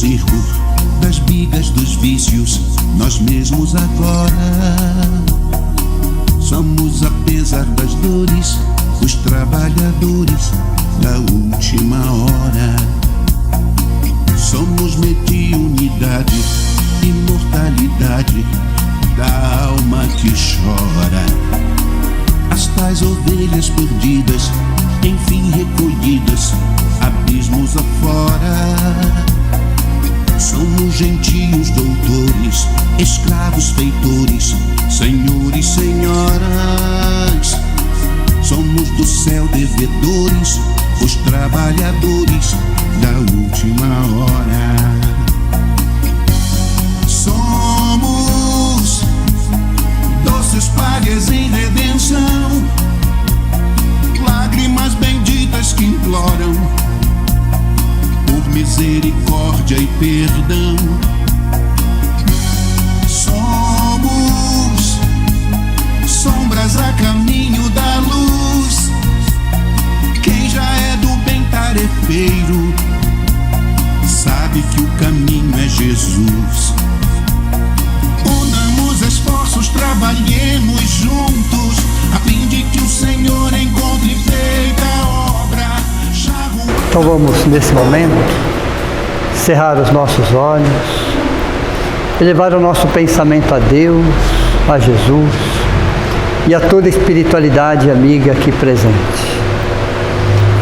circo das bigas dos vícios, nós mesmos agora somos, apesar das dores, os trabalhadores da última hora. Somos mediunidade, imortalidade da alma que chora. As tais ovelhas perdidas, enfim recolhidas, abismos afora. Somos gentios doutores, escravos feitores, senhores, senhoras. Somos do céu devedores, os trabalhadores da última hora. Somos doces palhas em redenção, lágrimas benditas que imploram por misericórdia e perdão. Somos sombras a caminho da luz. Quem já é do bem tarefeiro sabe que o caminho é Jesus. Unamos esforços, trabalhemos juntos, a fim de que o Senhor encontre feita a obra. Então vamos, nesse momento, cerrar os nossos olhos, elevar o nosso pensamento a Deus, a Jesus e a toda a espiritualidade amiga aqui presente.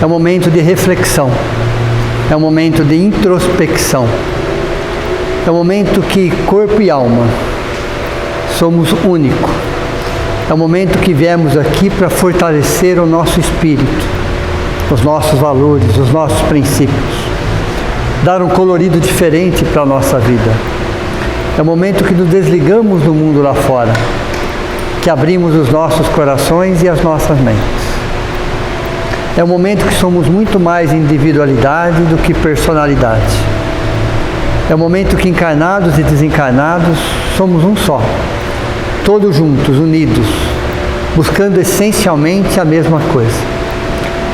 É um momento de reflexão, é um momento de introspecção, é um momento que corpo e alma somos único. É um momento que viemos aqui para fortalecer o nosso espírito, os nossos valores, os nossos princípios, dar um colorido diferente para a nossa vida. É o momento que nos desligamos do mundo lá fora, que abrimos os nossos corações e as nossas mentes. É um momento que somos muito mais individualidade do que personalidade. É um momento que encarnados e desencarnados somos um só, todos juntos, unidos, buscando essencialmente a mesma coisa.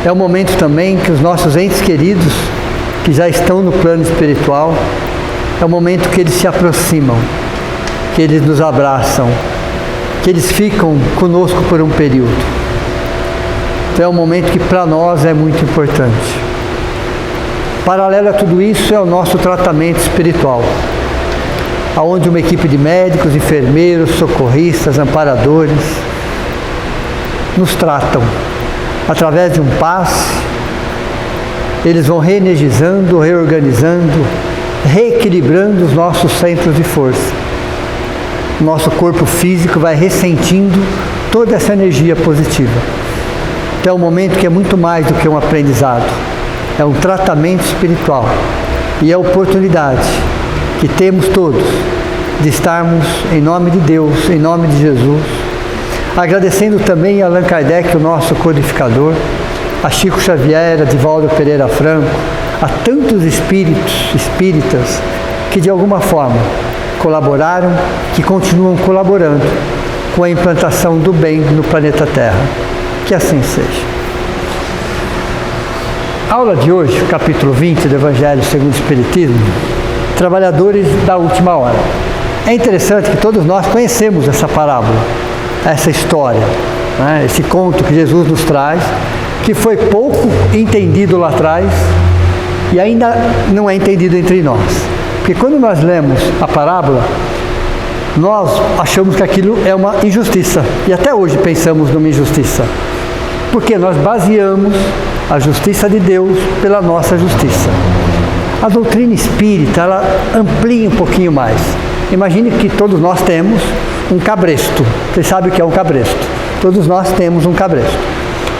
É um momento também que os nossos entes queridos, que já estão no plano espiritual, é um momento que eles se aproximam, que eles nos abraçam, que eles ficam conosco por um período. Então é um momento que para nós é muito importante. Paralelo a tudo isso é o nosso tratamento espiritual, onde uma equipe de médicos, enfermeiros, socorristas, amparadores nos tratam. Através de um passe, eles vão reenergizando, reorganizando, reequilibrando os nossos centros de força. O nosso corpo físico vai ressentindo toda essa energia positiva. Então é um momento que é muito mais do que um aprendizado, é um tratamento espiritual e é a oportunidade que temos todos de estarmos em nome de Deus, em nome de Jesus, agradecendo também a Allan Kardec, o nosso codificador, a Chico Xavier, a Divaldo Pereira Franco, a tantos espíritas que de alguma forma colaboraram, que continuam colaborando com a implantação do bem no planeta Terra. Que assim seja. A aula de hoje, capítulo 20 do Evangelho segundo o Espiritismo, trabalhadores da última hora. É interessante que todos nós conhecemos essa parábola, essa história, né? Esse conto que Jesus nos traz, que foi pouco entendido lá atrás e ainda não é entendido entre nós. Porque quando nós lemos a parábola, nós achamos que aquilo é uma injustiça. E até hoje pensamos numa injustiça. Porque nós baseamos a justiça de Deus pela nossa justiça. A doutrina espírita, ela amplia um pouquinho mais. Imagine que todos nós temos um cabresto. Você sabe o que é um cabresto? Todos nós temos um cabresto.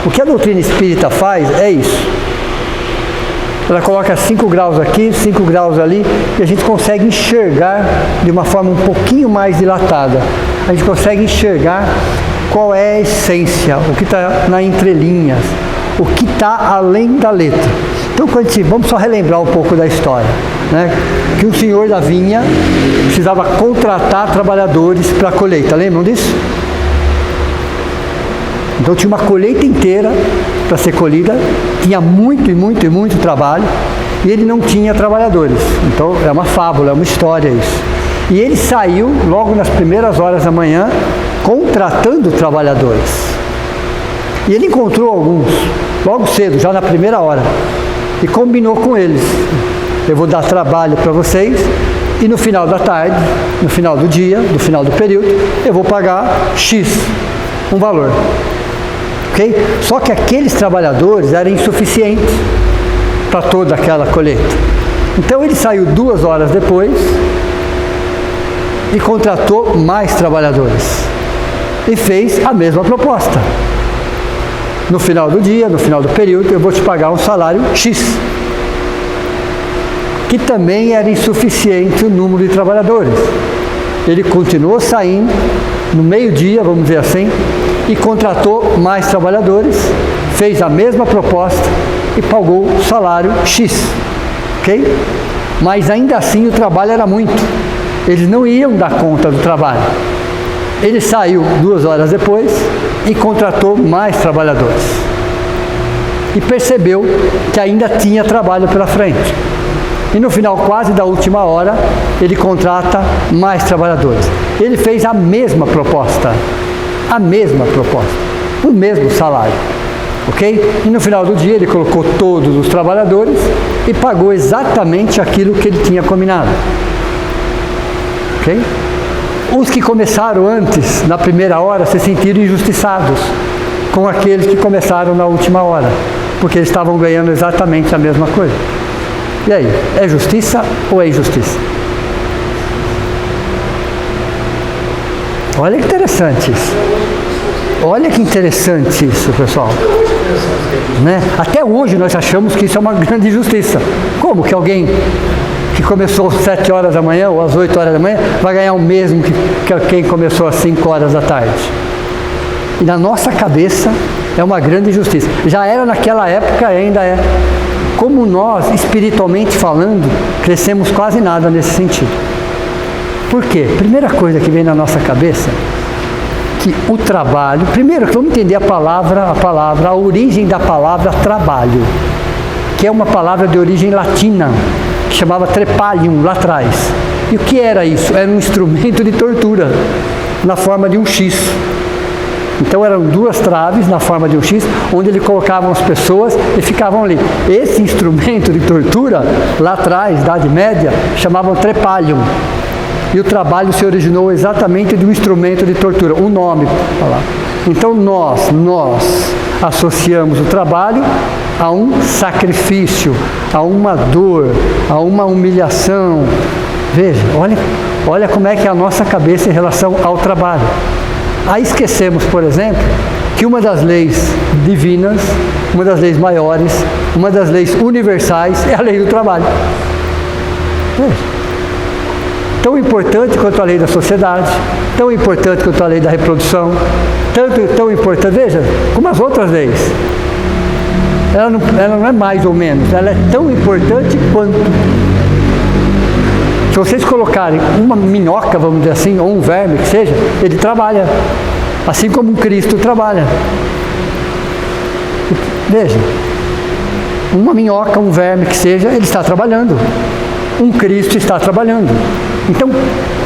O que a doutrina espírita faz é isso. Ela coloca 5 graus aqui, 5 graus ali, e a gente consegue enxergar de uma forma um pouquinho mais dilatada. A gente consegue enxergar qual é a essência, o que está na entrelinhas, o que está além da letra. Então, vamos só relembrar um pouco da história, né? Que o senhor da vinha precisava contratar trabalhadores para a colheita, lembram disso? Então tinha uma colheita inteira para ser colhida, tinha muito trabalho, e ele não tinha trabalhadores. Então é uma fábula, é uma história isso. E ele saiu logo nas primeiras horas da manhã contratando trabalhadores. E ele encontrou alguns, logo cedo, já na primeira hora, e combinou com eles: eu vou dar trabalho para vocês, e no final da tarde, no final do dia, no final do período, eu vou pagar X, um valor. Ok? Só que aqueles trabalhadores eram insuficientes para toda aquela colheita. Então ele saiu 2 horas depois e contratou mais trabalhadores. E fez a mesma proposta. No final do dia, no final do período, eu vou te pagar um salário X. Que também era insuficiente o número de trabalhadores. Ele continuou saindo no meio-dia, vamos dizer assim, e contratou mais trabalhadores, fez a mesma proposta e pagou o salário X. Ok? Mas ainda assim o trabalho era muito. Eles não iam dar conta do trabalho. Ele saiu 2 horas depois e contratou mais trabalhadores. E percebeu que ainda tinha trabalho pela frente. E no final, quase da última hora, ele contrata mais trabalhadores. Ele fez a mesma proposta. A mesma proposta. O mesmo salário. Ok? E no final do dia ele colocou todos os trabalhadores e pagou exatamente aquilo que ele tinha combinado. Ok? Os que começaram antes, na primeira hora, se sentiram injustiçados com aqueles que começaram na última hora, porque eles estavam ganhando exatamente a mesma coisa. E aí, é justiça ou é injustiça? Olha que interessante isso. Olha que interessante isso, pessoal. Né? Até hoje nós achamos que isso é uma grande injustiça. Como que alguém que começou às 7 horas da manhã ou às 8 horas da manhã vai ganhar o mesmo que quem começou às 5 horas da tarde? E na nossa cabeça é uma grande injustiça. Já era naquela época e ainda é. Como nós, espiritualmente falando, crescemos quase nada nesse sentido. Por quê? Primeira coisa que vem na nossa cabeça, que o trabalho, primeiro vamos entender a origem da palavra trabalho, que é uma palavra de origem latina, que chamava trepalium lá atrás. E o que era isso? Era um instrumento de tortura, na forma de um X. Então eram 2 traves na forma de um X, onde ele colocavam as pessoas e ficavam ali. Esse instrumento de tortura, lá atrás, Idade Média, chamavam trepalium. E o trabalho se originou exatamente de um instrumento de tortura, um nome. Então nós associamos o trabalho a um sacrifício, a uma dor, a uma humilhação. Veja, olha como é que é a nossa cabeça em relação ao trabalho. Aí esquecemos, por exemplo, que uma das leis divinas, uma das leis maiores, uma das leis universais é a lei do trabalho. Veja. Tão importante quanto a lei da sociedade, tão importante quanto a lei da reprodução, tão importante, veja, como as outras leis. Ela não é mais ou menos, ela é tão importante quanto. Se vocês colocarem uma minhoca, vamos dizer assim, ou um verme que seja, ele trabalha, assim como um Cristo trabalha. Veja, uma minhoca, um verme que seja, ele está trabalhando. Um Cristo está trabalhando. Então,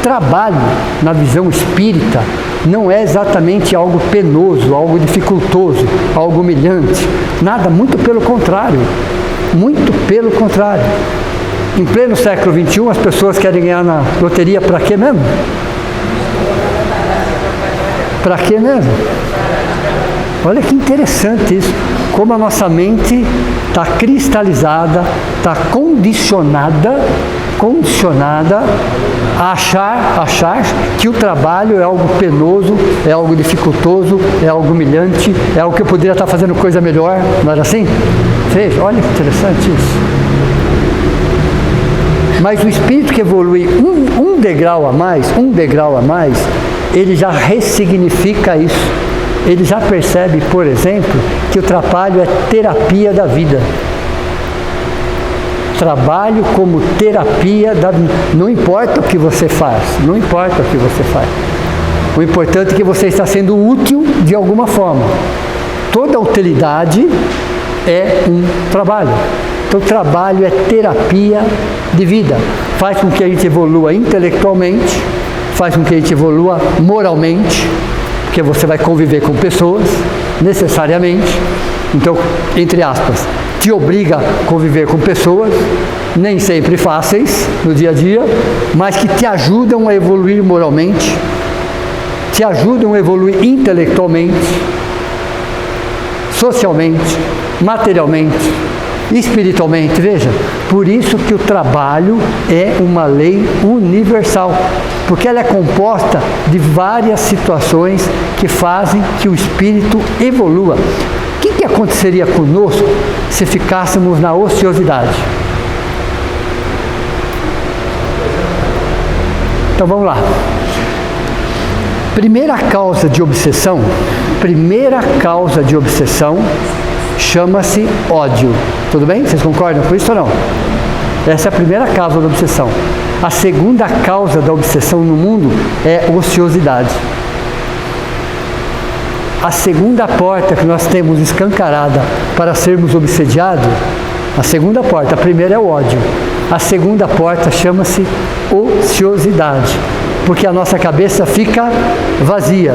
trabalho, na visão espírita, não é exatamente algo penoso, algo dificultoso, algo humilhante. Nada, muito pelo contrário. Muito pelo contrário. Em pleno século XXI, as pessoas querem ganhar na loteria para quê mesmo? Para quê mesmo? Olha que interessante isso. Como a nossa mente está cristalizada, está condicionada a achar que o trabalho é algo penoso, é algo dificultoso, é algo humilhante, é algo que eu poderia estar fazendo coisa melhor. Não era assim? Veja, olha que interessante isso. Mas o espírito que evolui um degrau a mais, ele já ressignifica isso. Ele já percebe, por exemplo, que o trabalho é terapia da vida. Trabalho como terapia da vida. Não importa o que você faz, não importa o que você faz. O importante é que você está sendo útil de alguma forma. Toda utilidade é um trabalho. Então, o trabalho é terapia de vida. Faz com que a gente evolua intelectualmente, faz com que a gente evolua moralmente, porque você vai conviver com pessoas, necessariamente. Então, entre aspas, te obriga a conviver com pessoas, nem sempre fáceis no dia a dia, mas que te ajudam a evoluir moralmente, te ajudam a evoluir intelectualmente, socialmente, materialmente, espiritualmente. Veja, por isso que o trabalho é uma lei universal, porque ela é composta de várias situações que fazem que o espírito evolua. O que aconteceria conosco se ficássemos na ociosidade? Então vamos lá. Primeira causa de obsessão chama-se ódio. Tudo bem? Vocês concordam com isso ou não? Essa é a primeira causa da obsessão. A segunda causa da obsessão no mundo é ociosidade. A segunda porta que nós temos escancarada para sermos obsediados, a segunda porta, a primeira é o ódio. A segunda porta chama-se ociosidade, porque a nossa cabeça fica vazia.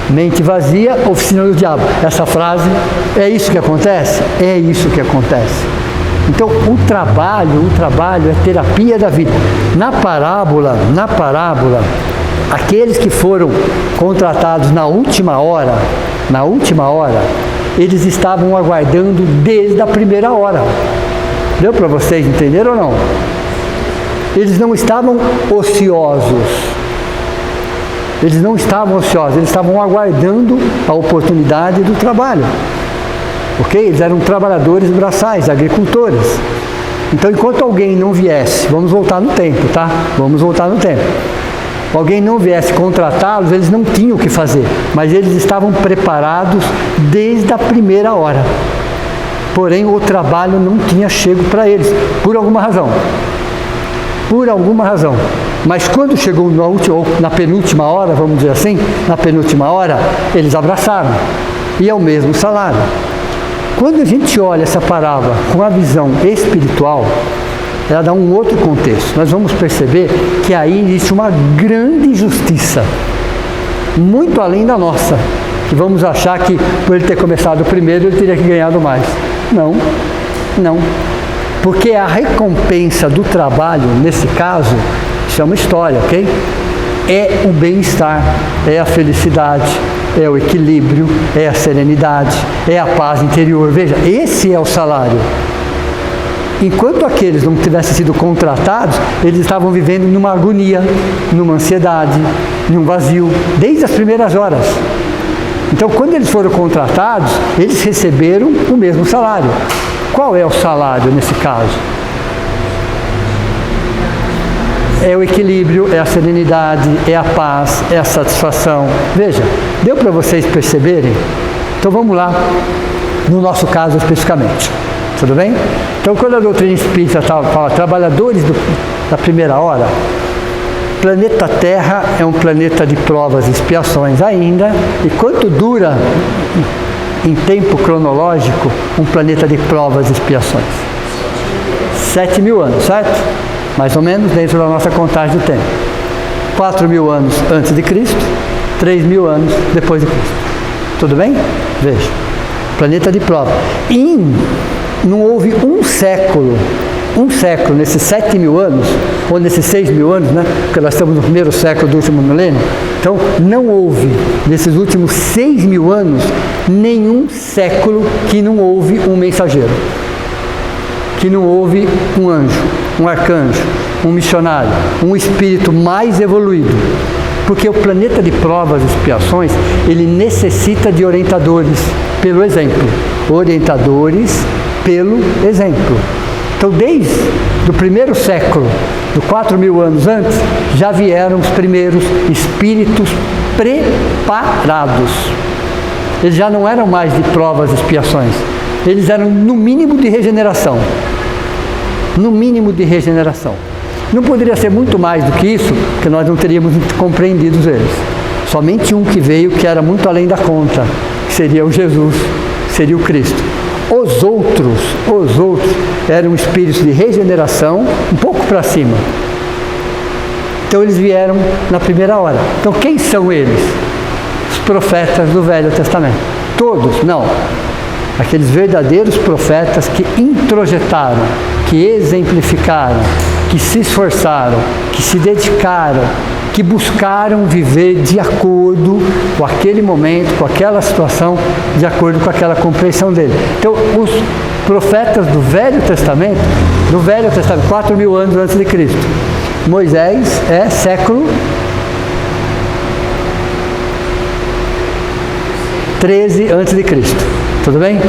Mente vazia, oficina do diabo. Essa frase, é isso que acontece? É isso que acontece. Então, o trabalho é terapia da vida. Na parábola, aqueles que foram contratados na última hora, eles estavam aguardando desde a primeira hora. Deu para vocês entenderem ou não? Eles não estavam ociosos. Eles estavam aguardando a oportunidade do trabalho. Ok? Eles eram trabalhadores braçais, agricultores. Então, enquanto alguém não viesse, vamos voltar no tempo, tá? Alguém não viesse contratá-los, eles não tinham o que fazer, mas eles estavam preparados desde a primeira hora. Porém, o trabalho não tinha chego para eles, por alguma razão. Mas quando chegou na penúltima hora, vamos dizer assim, eles abraçaram, e é o mesmo salário. Quando a gente olha essa parábola com a visão espiritual, ela dá um outro contexto. Nós vamos perceber que aí existe uma grande injustiça, muito além da nossa, que vamos achar que por ele ter começado primeiro ele teria que ganhado mais. Não. Porque a recompensa do trabalho, nesse caso, chama história, ok? É o bem-estar, é a felicidade, é o equilíbrio, é a serenidade, é a paz interior. Veja, esse é o salário. Enquanto aqueles não tivessem sido contratados, eles estavam vivendo numa agonia, numa ansiedade, num vazio, desde as primeiras horas. Então, quando eles foram contratados, eles receberam o mesmo salário. Qual é o salário nesse caso? É o equilíbrio, é a serenidade, é a paz, é a satisfação. Veja, deu para vocês perceberem? Então vamos lá, no nosso caso especificamente. Tudo bem? Então, quando a doutrina espírita fala trabalhadores da primeira hora, planeta Terra é um planeta de provas e expiações ainda. E quanto dura, em tempo cronológico, um planeta de provas e expiações? 7.000 anos, certo? Mais ou menos dentro da nossa contagem do tempo. 4.000 anos antes de Cristo, 3.000 anos depois de Cristo. Tudo bem? Veja, planeta de prova. Não houve um século nesses 7.000 anos, ou nesses 6.000 anos, né? Porque nós estamos no primeiro século do último milênio. Então, não houve, nesses últimos 6.000 anos, nenhum século que não houve um mensageiro, que não houve um anjo, um arcanjo, um missionário, um espírito mais evoluído. Porque o planeta de provas e expiações, ele necessita de orientadores pelo exemplo. Orientadores pelo exemplo. Então, desde o primeiro século, do 4.000 anos antes, já vieram os primeiros espíritos preparados. Eles já não eram mais de provas e expiações. Eles eram no mínimo de regeneração. Não poderia ser muito mais do que isso, porque nós não teríamos compreendido eles. Somente um que veio, que era muito além da conta, que seria o Jesus, seria o Cristo. Os outros eram espíritos de regeneração, um pouco para cima. Então eles vieram na primeira hora. Então quem são eles? Os profetas do Velho Testamento. Todos? Não. Aqueles verdadeiros profetas que introjetaram, que exemplificaram, que se esforçaram, que se dedicaram, que buscaram viver de acordo com aquele momento, com aquela situação, de acordo com aquela compreensão dele. Então, os profetas do Velho Testamento, 4.000 anos antes de Cristo. Moisés é século 13 antes de Cristo. Tudo bem?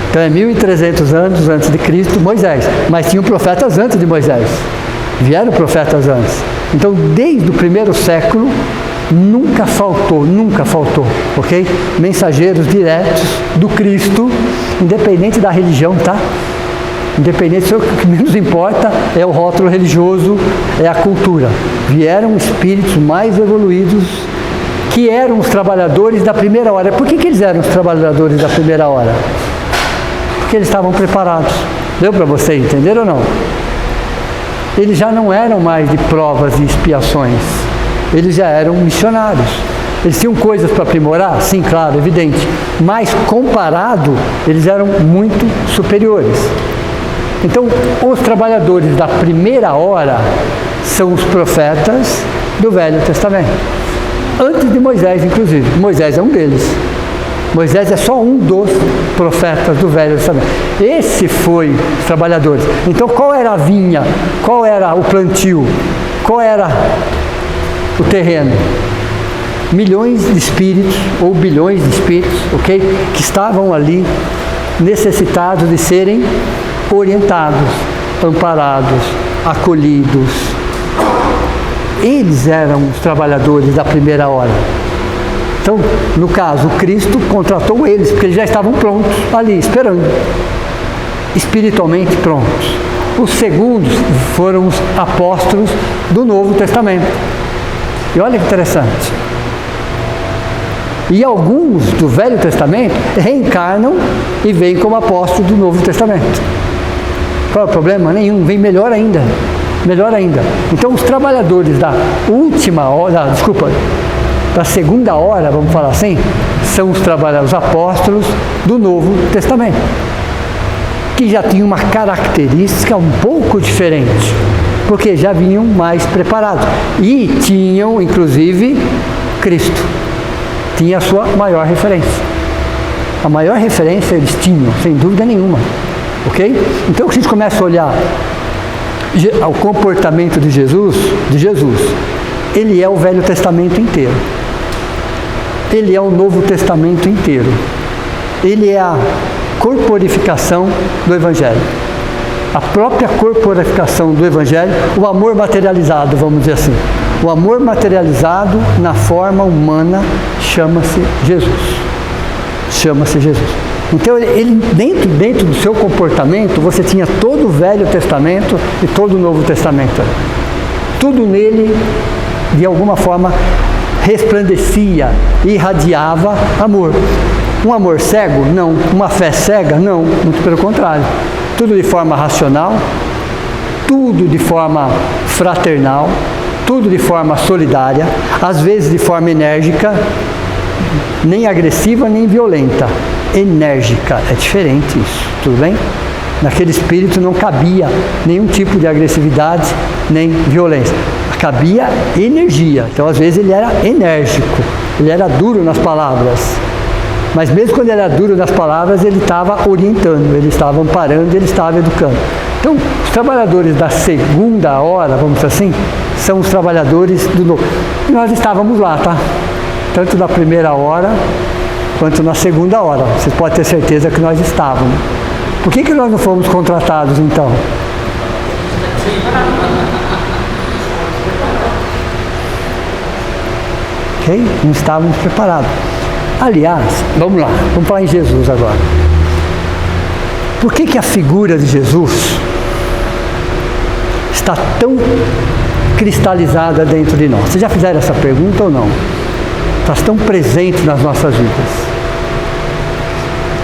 Então é 1.300 anos antes de Cristo, Moisés. Mas tinham profetas antes de Moisés. Vieram profetas antes. Então, desde o primeiro século, nunca faltou, ok? Mensageiros diretos do Cristo, independente da religião, tá? Independente, o que menos importa é o rótulo religioso, é a cultura. Vieram espíritos mais evoluídos, que eram os trabalhadores da primeira hora. Por que eles eram os trabalhadores da primeira hora? Porque eles estavam preparados. Deu para você entender ou não? Eles já não eram mais de provas e expiações. Eles já eram missionários. Eles tinham coisas para aprimorar? Sim, claro, evidente. Mas comparado, eles eram muito superiores. Então, os trabalhadores da primeira hora são os profetas do Velho Testamento. Antes de Moisés, inclusive. Moisés é um deles. Moisés é só um dos profetas do Velho Testamento. Esse foi os trabalhadores. Então, qual era a vinha? Qual era o plantio? Qual era o terreno? Milhões de espíritos, ou bilhões de espíritos, ok? Que estavam ali necessitados de serem orientados, amparados, acolhidos. Eles eram os trabalhadores da primeira hora. Então, no caso, Cristo contratou eles, porque eles já estavam prontos ali, esperando. Espiritualmente prontos. Os segundos foram os apóstolos do Novo Testamento. E olha que interessante. E alguns do Velho Testamento reencarnam e vêm como apóstolos do Novo Testamento. Qual é o problema? Nenhum, vem melhor ainda. Melhor ainda. Então, os trabalhadores da última hora, da segunda hora, vamos falar assim, são os trabalhadores, os apóstolos do Novo Testamento, que já tinham uma característica um pouco diferente, porque já vinham mais preparados e tinham, inclusive, Cristo. Tinha a sua maior referência. A maior referência eles tinham, sem dúvida nenhuma. Ok? Então, a gente começa a olhar o comportamento de Jesus, ele é o Velho Testamento inteiro. Ele é o Novo Testamento inteiro. Ele é a corporificação do Evangelho. A própria corporificação do Evangelho, o amor materializado, vamos dizer assim. O amor materializado na forma humana chama-se Jesus. Chama-se Jesus. Então, ele dentro do seu comportamento, você tinha todo o Velho Testamento e todo o Novo Testamento. Tudo nele, de alguma forma, resplandecia, irradiava amor. Um amor cego? Não. Uma fé cega? Não. Muito pelo contrário. Tudo de forma racional, tudo de forma fraternal, tudo de forma solidária, às vezes de forma enérgica, nem agressiva nem violenta. Enérgica, é diferente isso, tudo bem? Naquele espírito não cabia nenhum tipo de agressividade nem violência, cabia energia. Então, às vezes, ele era enérgico, ele era duro nas palavras, mas mesmo quando ele era duro nas palavras, ele estava orientando, ele estava amparando, ele estava educando. Então, os trabalhadores da segunda hora, vamos dizer assim, são os trabalhadores do novo. E nós estávamos lá, tá? Tanto na primeira hora quanto na segunda hora. Vocês podem ter certeza que nós estávamos. Por que nós não fomos contratados, então? Ok? Não estávamos preparados. Aliás, vamos lá, vamos falar em Jesus agora. Por que a figura de Jesus está tão cristalizada dentro de nós? Vocês já fizeram essa pergunta ou não? Está tão presente nas nossas vidas.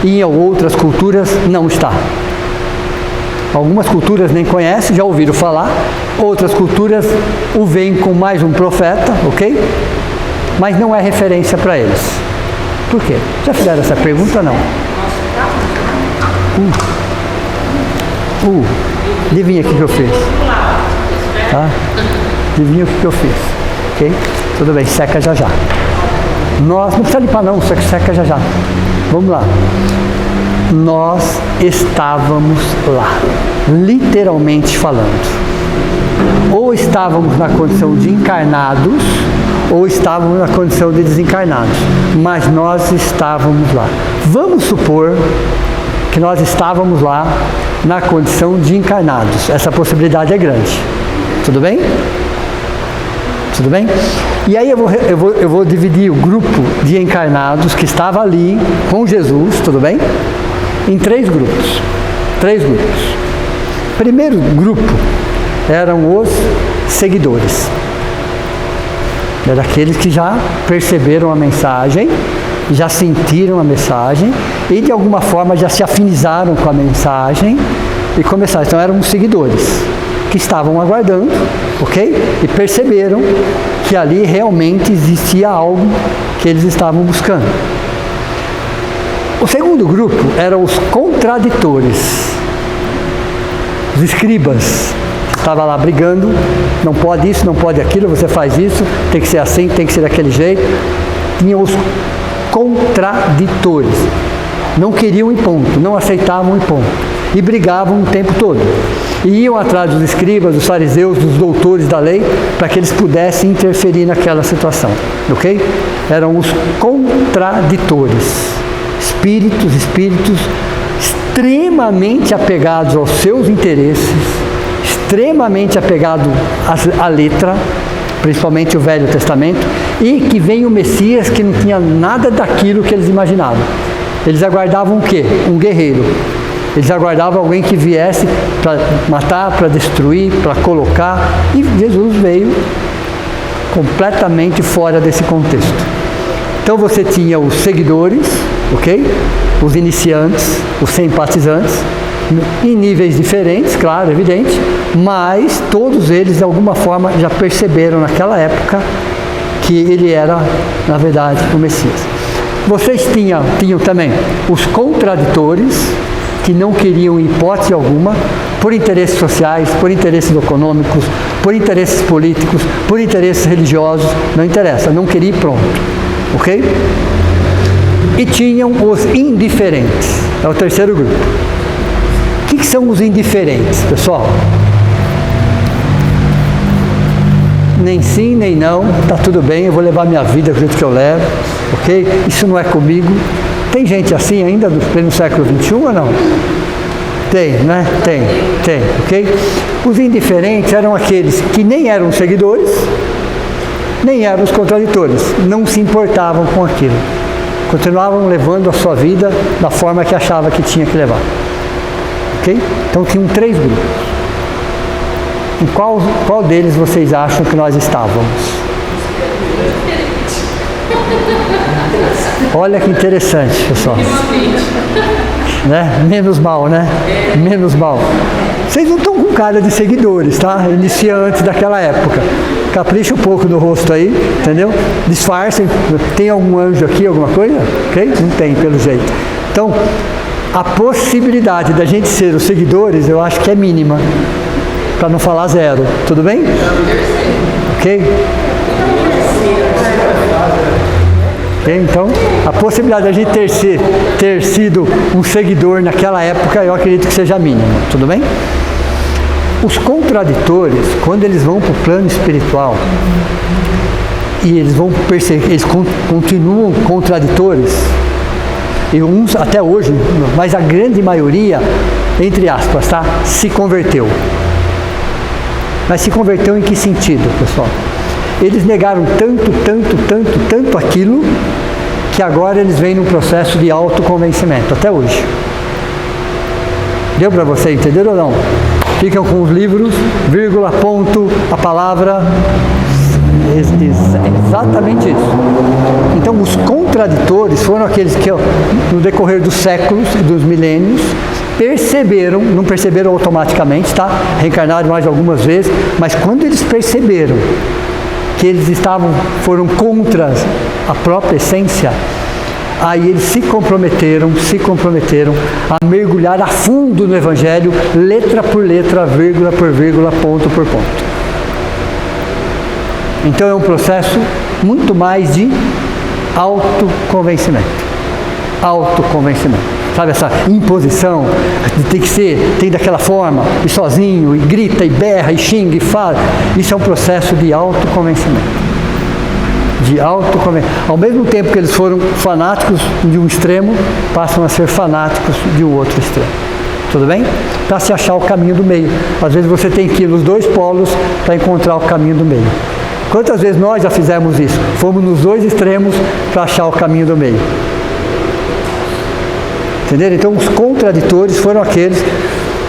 e em outras culturas não está. Algumas culturas nem conhecem, já ouviram falar, outras culturas o veem como mais um profeta, ok? Mas não é referência para eles. Por quê? Já fizeram essa pergunta ou não? Adivinha o que eu fiz? Tá? Adivinha o que eu fiz? Ok? Tudo bem, seca já já. Nós, não precisa limpar não, seca já já. Vamos lá. Nós estávamos lá, literalmente falando. Ou estávamos na condição de encarnados, ou estávamos na condição de desencarnados. Mas nós estávamos lá. Vamos supor que nós estávamos lá na condição de encarnados. Essa possibilidade é grande. Tudo bem? Tudo bem? E aí eu vou dividir o grupo de encarnados que estava ali com Jesus, tudo bem? Em três grupos. Primeiro grupo eram os seguidores. Eram aqueles que já perceberam a mensagem, já sentiram a mensagem e de alguma forma já se afinizaram com a mensagem e começaram. Então eram os seguidores que estavam aguardando, ok? E perceberam que ali realmente existia algo que eles estavam buscando. O segundo grupo eram os contraditores, os escribas, que estavam lá brigando, não pode isso, não pode aquilo, você faz isso, tem que ser assim, tem que ser daquele jeito. Tinham os contraditores, não queriam ir ponto, não aceitavam ir ponto, e brigavam o tempo todo. E iam atrás dos escribas, dos fariseus, dos doutores da lei, para que eles pudessem interferir naquela situação, ok? Eram os contraditores. Espíritos extremamente apegados aos seus interesses, extremamente apegados à letra, principalmente o Velho Testamento, e que vem o Messias que não tinha nada daquilo que eles imaginavam. Eles aguardavam o quê? Um guerreiro. Eles aguardavam alguém que viesse para matar, para destruir, para colocar, e Jesus veio completamente fora desse contexto. Então você tinha os seguidores, ok? Os iniciantes, os simpatizantes, em níveis diferentes, claro, evidente, mas todos eles de alguma forma já perceberam naquela época que ele era, na verdade, o Messias. Vocês tinham também os contraditores, que não queriam, em hipótese alguma, por interesses sociais, por interesses econômicos, por interesses políticos, por interesses religiosos, não interessa, não queria ir pronto. Ok? E tinham os indiferentes. É o terceiro grupo. O que são os indiferentes, pessoal? Nem sim, nem não. Tá tudo bem, eu vou levar minha vida do jeito que eu levo. Ok? Isso não é comigo. Tem gente assim ainda no pleno século XXI ou não? Tem, né? Tem, ok? Os indiferentes eram aqueles que nem eram seguidores, nem eram os contraditores, não se importavam com aquilo, continuavam levando a sua vida da forma que achava que tinha que levar, ok? Então tinham três grupos. Em qual deles vocês acham que nós estávamos? Olha que interessante, pessoal. Né? Menos mal, né? Menos mal. Vocês não estão com cara de seguidores, tá? Iniciantes daquela época. Capricha um pouco no rosto aí, entendeu? Disfarcem. Tem algum anjo aqui, alguma coisa? Ok? Não tem, pelo jeito. Então, a possibilidade da gente ser os seguidores, eu acho que é mínima. Para não falar zero. Tudo bem? Ok? Então, a possibilidade de a gente ter sido um seguidor naquela época, eu acredito que seja mínima, tudo bem? Os contraditores, quando eles vão para o plano espiritual, e eles vão perseguir, eles continuam contraditores, e uns até hoje, mas a grande maioria, entre aspas, tá, se converteu. Mas se converteu em que sentido, pessoal? Eles negaram tanto aquilo, que agora eles vêm num processo de autoconvencimento, até hoje. Deu para você entender ou não? Ficam com os livros, vírgula, ponto, a palavra Exatamente isso. Então, os contraditores foram aqueles que, no decorrer dos séculos e dos milênios, perceberam, não perceberam automaticamente, tá? Reencarnaram mais algumas vezes, mas quando eles perceberam que eles foram contra a própria essência, aí eles se comprometeram a mergulhar a fundo no Evangelho, letra por letra, vírgula por vírgula, ponto por ponto. Então é um processo muito mais de autoconvencimento. Sabe, essa imposição de tem daquela forma, e sozinho, e grita, e berra, e xinga, e fala. Isso é um processo de autoconvencimento. Ao mesmo tempo que eles foram fanáticos de um extremo, passam a ser fanáticos de um outro extremo. Tudo bem? Para se achar o caminho do meio. Às vezes você tem que ir nos dois polos para encontrar o caminho do meio. Quantas vezes nós já fizemos isso? Fomos nos dois extremos para achar o caminho do meio. Entenderam? Então, os contraditores foram aqueles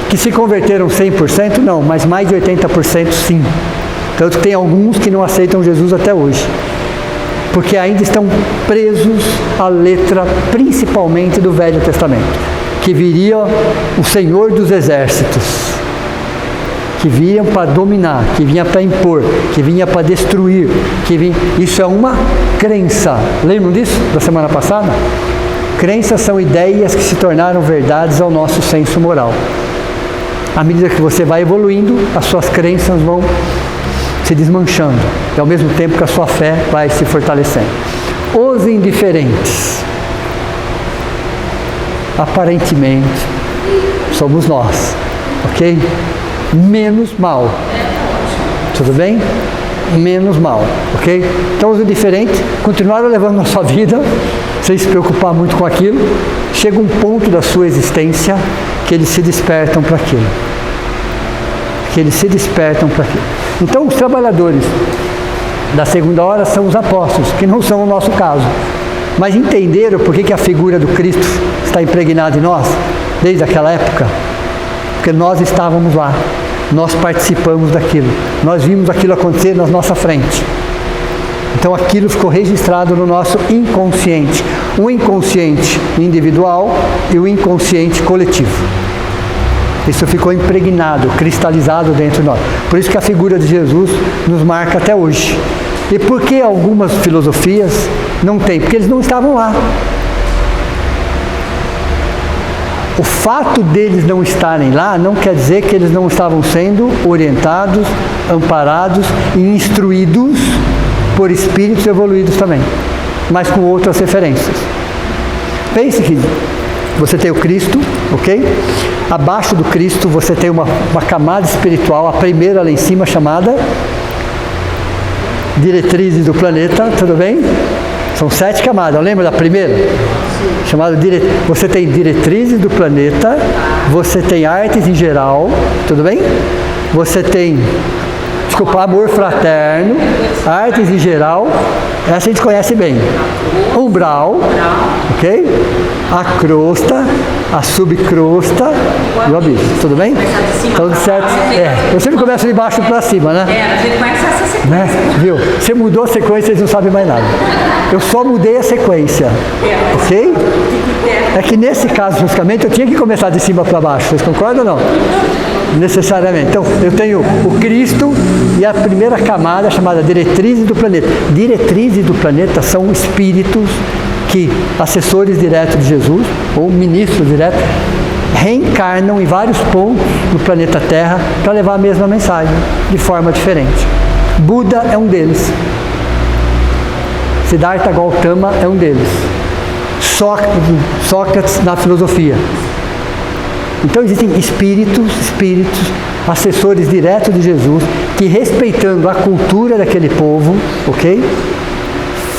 que se converteram 100%, não, mas mais de 80% sim. Tanto que tem alguns que não aceitam Jesus até hoje, porque ainda estão presos à letra, principalmente do Velho Testamento, que viria o Senhor dos Exércitos, que vinha para dominar, que vinha para impor, que vinha para destruir, Isso é uma crença. Lembram disso da semana passada? Crenças são ideias que se tornaram verdades ao nosso senso moral. À medida que você vai evoluindo, as suas crenças vão se desmanchando, e ao mesmo tempo que a sua fé vai se fortalecendo. Os indiferentes, aparentemente, somos nós, ok? Menos mal. Tudo bem? Menos mal, ok? Então os indiferentes continuaram levando a sua vida, sem se preocupar muito com aquilo. Chega um ponto da sua existência que eles se despertam para aquilo. Então os trabalhadores da segunda hora são os apóstolos, que não são o nosso caso, mas entenderam por que a figura do Cristo está impregnada em nós, desde aquela época, porque nós estávamos lá, nós participamos daquilo, nós vimos aquilo acontecer na nossa frente. Então aquilo ficou registrado no nosso inconsciente, o inconsciente individual e o inconsciente coletivo. Isso ficou impregnado, cristalizado dentro de nós. Por isso que a figura de Jesus nos marca até hoje. E por que algumas filosofias não têm? Porque eles não estavam lá. O fato deles não estarem lá não quer dizer que eles não estavam sendo orientados, amparados e instruídos por espíritos evoluídos também, mas com outras referências. Pense que você tem o Cristo, ok? Abaixo do Cristo você tem uma camada espiritual, a primeira lá em cima, chamada diretrizes do planeta, tudo bem? São 7 camadas, lembra da primeira? Chamada você tem diretrizes do planeta, você tem artes em geral, tudo bem? Você tem, amor fraterno, artes em geral, essa a gente conhece bem. Umbral, ok? A crosta, a subcrosta e o abismo, tudo bem? Então, eu sempre começo de baixo para cima, né? A gente conhece essa sequência. Né? Viu? Você mudou a sequência, vocês não sabem mais nada. Eu só mudei a sequência, ok? É que nesse caso, especificamente, eu tinha que começar de cima para baixo, vocês concordam ou não? Necessariamente. Então, eu tenho o Cristo e a primeira camada chamada diretrizes do planeta. Diretrizes do planeta são espíritos que, assessores diretos de Jesus, ou ministros diretos, reencarnam em vários pontos do planeta Terra para levar a mesma mensagem, de forma diferente. Buda é um deles. Siddhartha Gautama é um deles. Sócrates na filosofia. Então existem espíritos, assessores diretos de Jesus, que respeitando a cultura daquele povo, ok?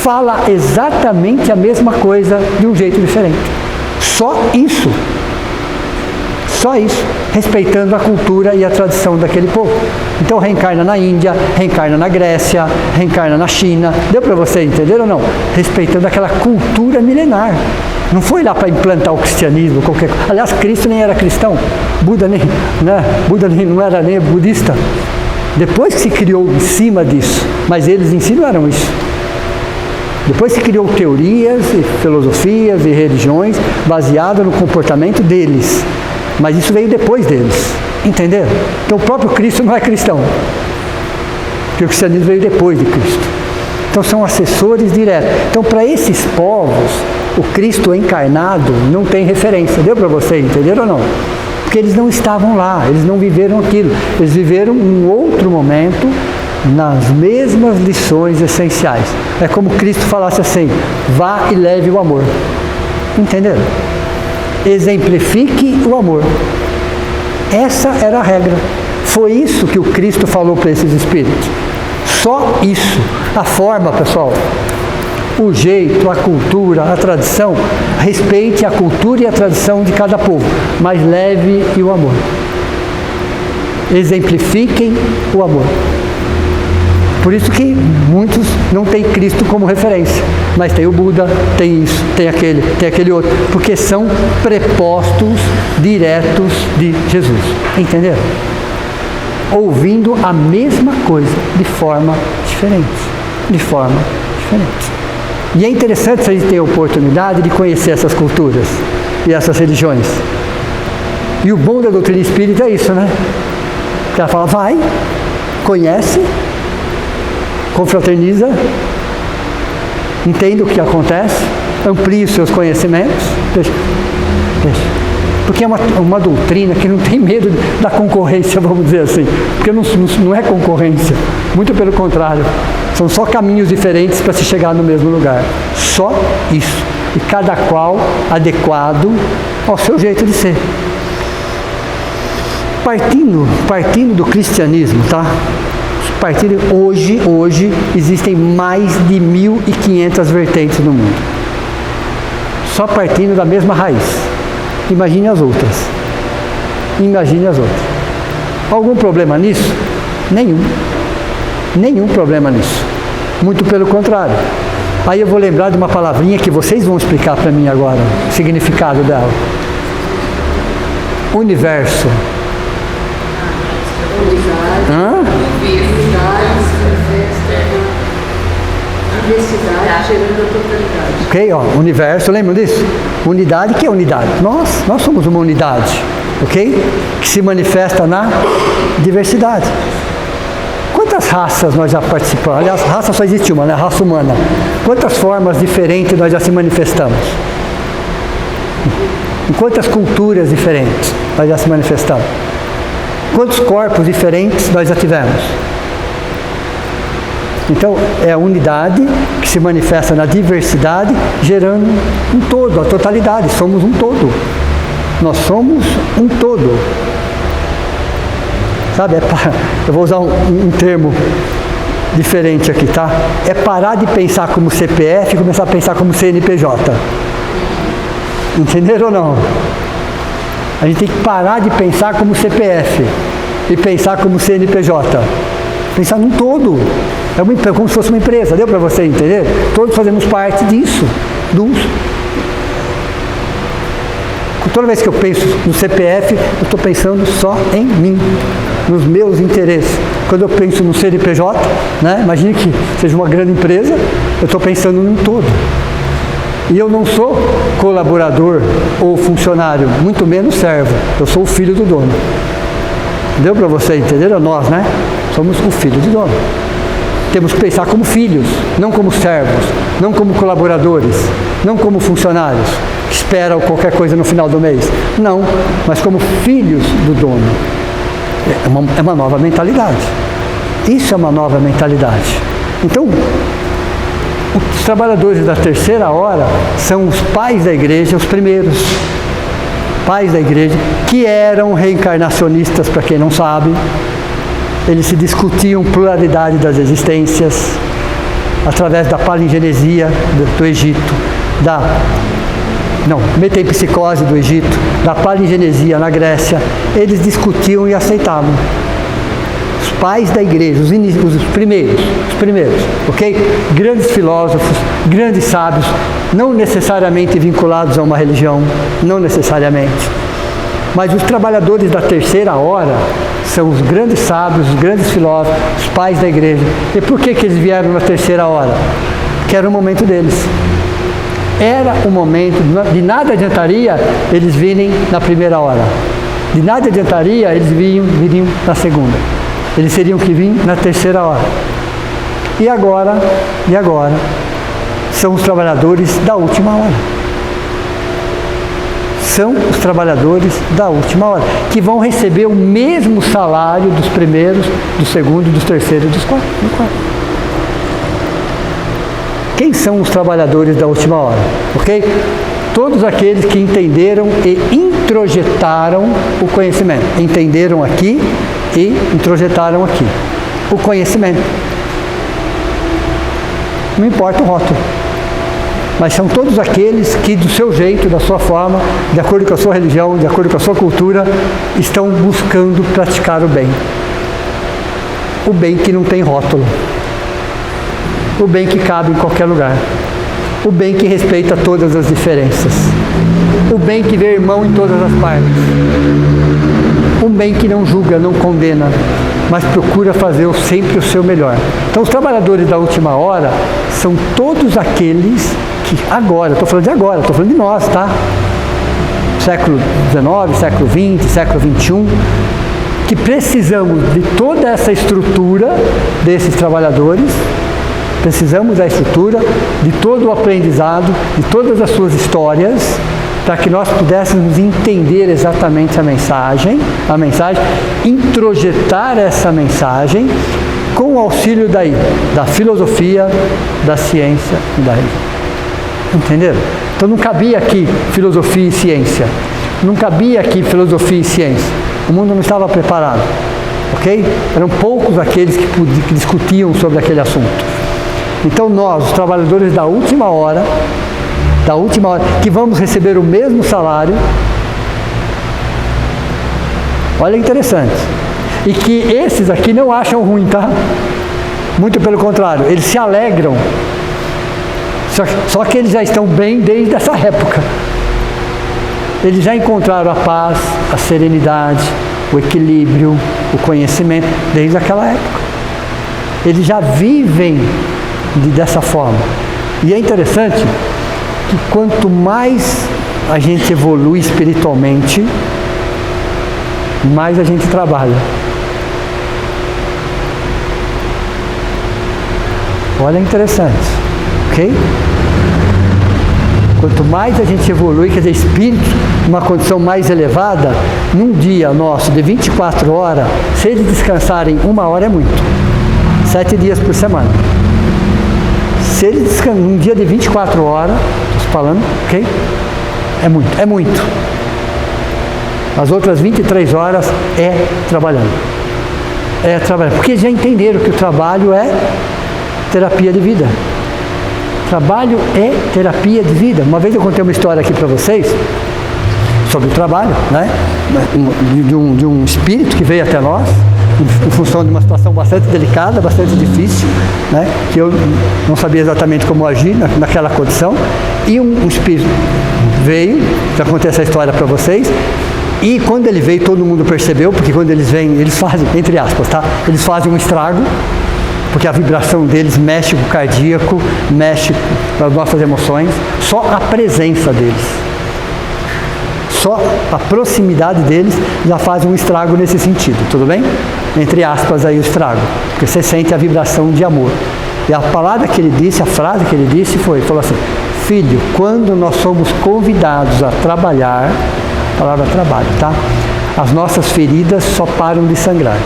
Fala exatamente a mesma coisa de um jeito diferente. Só isso, respeitando a cultura e a tradição daquele povo. Então reencarna na Índia, reencarna na Grécia, reencarna na China. Deu para você entender ou não? Respeitando aquela cultura milenar. Não foi lá para implantar o cristianismo, qualquer coisa. Aliás, Cristo nem era cristão. Buda nem não era nem budista. Depois que se criou em cima disso, mas eles em si não eram isso. Depois se criou teorias e filosofias e religiões baseadas no comportamento deles. Mas isso veio depois deles. Entenderam? Então o próprio Cristo não é cristão. Porque o cristianismo veio depois de Cristo. Então são assessores diretos. Então para esses povos, o Cristo encarnado não tem referência. Deu para você entender ou não? Porque eles não estavam lá, eles não viveram aquilo. Eles viveram um outro momento nas mesmas lições essenciais. É como Cristo falasse assim: vá e leve o amor. Entenderam? Exemplifique o amor. Essa era a regra. Foi isso que o Cristo falou para esses espíritos. Só isso. A forma, pessoal, o jeito, a cultura, a tradição, respeite a cultura e a tradição de cada povo, mas leve e o amor. Exemplifiquem o amor. Por isso que muitos não têm Cristo como referência, mas tem o Buda, tem isso, tem aquele outro, porque são prepostos diretos de Jesus. Entenderam? Ouvindo a mesma coisa de forma diferente. De forma diferente. E é interessante se a gente ter a oportunidade de conhecer essas culturas e essas religiões. E o bom da doutrina espírita é isso, né? Ela fala, vai, conhece, confraterniza, entende o que acontece, amplie os seus conhecimentos, deixa. Porque é uma doutrina que não tem medo da concorrência, vamos dizer assim. Porque não é concorrência, muito pelo contrário. São só caminhos diferentes para se chegar no mesmo lugar. Só isso. E cada qual adequado ao seu jeito de ser. Partindo do cristianismo, tá? Hoje existem mais de 1.500 vertentes no mundo. Só partindo da mesma raiz. Imagine as outras. Algum problema nisso? Nenhum problema nisso. Muito pelo contrário. Aí eu vou lembrar de uma palavrinha que vocês vão explicar para mim agora, o significado dela. Universo. Diversidade gerando a totalidade. Ok, ó, universo, lembram disso? Unidade, que é unidade? Nós somos uma unidade, ok? Que se manifesta na diversidade. Quantas raças nós já participamos? Aliás, raça só existe uma, né? A raça humana. Quantas formas diferentes nós já se manifestamos? Em quantas culturas diferentes nós já se manifestamos? Quantos corpos diferentes nós já tivemos? Então, é a unidade que se manifesta na diversidade, gerando um todo, a totalidade. Somos um todo. Nós somos um todo. Sabe, eu vou usar um termo diferente aqui, tá? É parar de pensar como CPF e começar a pensar como CNPJ. Entenderam ou não? A gente tem que parar de pensar como CPF e pensar como CNPJ. Pensar num todo. É como se fosse uma empresa, deu para você entender? Todos fazemos parte disso. Toda vez que eu penso no CPF, eu estou pensando só em mim, nos meus interesses. Quando eu penso no CNPJ, né, imagine que seja uma grande empresa, eu estou pensando num todo. E eu não sou colaborador ou funcionário, muito menos servo. Eu sou o filho do dono. Deu para você entender? Nós, né? Somos o filho do dono. Temos que pensar como filhos, não como servos, não como colaboradores, não como funcionários que esperam qualquer coisa no final do mês. Não, mas como filhos do dono. É uma nova mentalidade. Isso é uma nova mentalidade. Então, os trabalhadores da terceira hora são os pais da igreja, os primeiros pais da igreja, que eram reencarnacionistas, para quem não sabe. Eles se discutiam pluralidade das existências através da palingenesia do Egito, metempsicose do Egito, da palingenesia na Grécia. Eles discutiam e aceitavam. Os pais da igreja, os primeiros, ok? Grandes filósofos, grandes sábios, não necessariamente vinculados a uma religião, não necessariamente. Mas os trabalhadores da terceira hora são os grandes sábios, os grandes filósofos, os pais da igreja. E por que eles vieram na terceira hora? Que era o momento deles. Era o momento, de nada adiantaria eles virem na primeira hora. De nada adiantaria eles viriam na segunda. Eles teriam que vir na terceira hora. E agora, são os trabalhadores da última hora. São os trabalhadores da última hora, que vão receber o mesmo salário dos primeiros, do segundo, dos terceiros e dos quartos. Quem são os trabalhadores da última hora? Ok? Todos aqueles que entenderam e introjetaram o conhecimento. Entenderam aqui e introjetaram aqui. O conhecimento. Não importa o rótulo. Mas são todos aqueles que, do seu jeito, da sua forma, de acordo com a sua religião, de acordo com a sua cultura, estão buscando praticar o bem. O bem que não tem rótulo. O bem que cabe em qualquer lugar. O bem que respeita todas as diferenças. O bem que vê irmão em todas as partes. Um bem que não julga, não condena, mas procura fazer sempre o seu melhor. Então, os trabalhadores da última hora são todos aqueles que agora, estou falando de agora, estou falando de nós, tá? Século XIX, século XX, século XXI, que precisamos de toda essa estrutura desses trabalhadores, precisamos da estrutura, de todo o aprendizado, de todas as suas histórias, para que nós pudéssemos entender exatamente a mensagem, introjetar essa mensagem com o auxílio da filosofia, da ciência e da religião. Entenderam? Então não cabia aqui filosofia e ciência. Não cabia aqui filosofia e ciência. O mundo não estava preparado. Ok? Eram poucos aqueles que discutiam sobre aquele assunto. Então nós, os trabalhadores da última hora, que vamos receber o mesmo salário, olha, interessante, e que esses aqui não acham ruim, tá? Muito pelo contrário, eles se alegram, só que eles já estão bem desde essa época. Eles já encontraram a paz, a serenidade, o equilíbrio, o conhecimento desde aquela época. Eles já vivem dessa forma. E é interessante que quanto mais a gente evolui espiritualmente, mais a gente trabalha. Olha, interessante, ok? Quanto mais a gente evolui, quer dizer, espírito, numa condição mais elevada, num dia nosso de 24 horas, se eles descansarem 1 hora é muito. 7 dias por semana. Se eles descansam num dia de 24 horas, estou falando, ok? É muito. As outras 23 horas é trabalhando. Porque já entenderam que o trabalho é terapia de vida. Trabalho é terapia de vida. Uma vez eu contei uma história aqui para vocês sobre o trabalho, né? De um espírito que veio até nós, em função de uma situação bastante delicada, bastante difícil, né? Que eu não sabia exatamente como agir naquela condição. E um espírito veio, já contei essa história para vocês, e quando ele veio todo mundo percebeu, porque quando eles vêm, eles fazem, entre aspas, tá? Eles fazem um estrago, porque a vibração deles mexe com o cardíaco, mexe com as nossas emoções, só a presença deles. Só a proximidade deles já faz um estrago nesse sentido, tudo bem? Entre aspas aí o estrago, porque você sente a vibração de amor. E a palavra que ele disse, a frase que ele disse falou assim: filho, quando nós somos convidados a trabalhar, a palavra trabalho, tá? As nossas feridas só param de sangrar.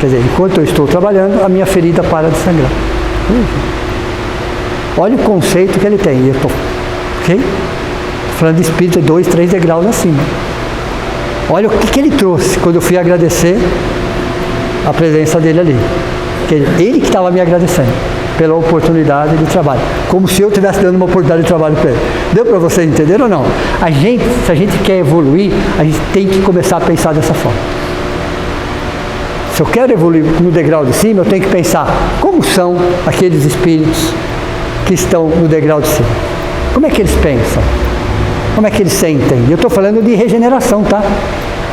Quer dizer, enquanto eu estou trabalhando, a minha ferida para de sangrar. Olha o conceito que ele tem. Eu estou, ok? Falando de espírito 2, 3 degraus acima. Olha o que ele trouxe quando eu fui agradecer a presença dele ali. Ele que estava me agradecendo pela oportunidade de trabalho. Como se eu estivesse dando uma oportunidade de trabalho para ele. Deu para vocês entenderem ou não? Se a gente quer evoluir, a gente tem que começar a pensar dessa forma. Se eu quero evoluir no degrau de cima, eu tenho que pensar como são aqueles espíritos que estão no degrau de cima. Como é que eles pensam? Como é que eles sentem? Eu estou falando de regeneração, tá?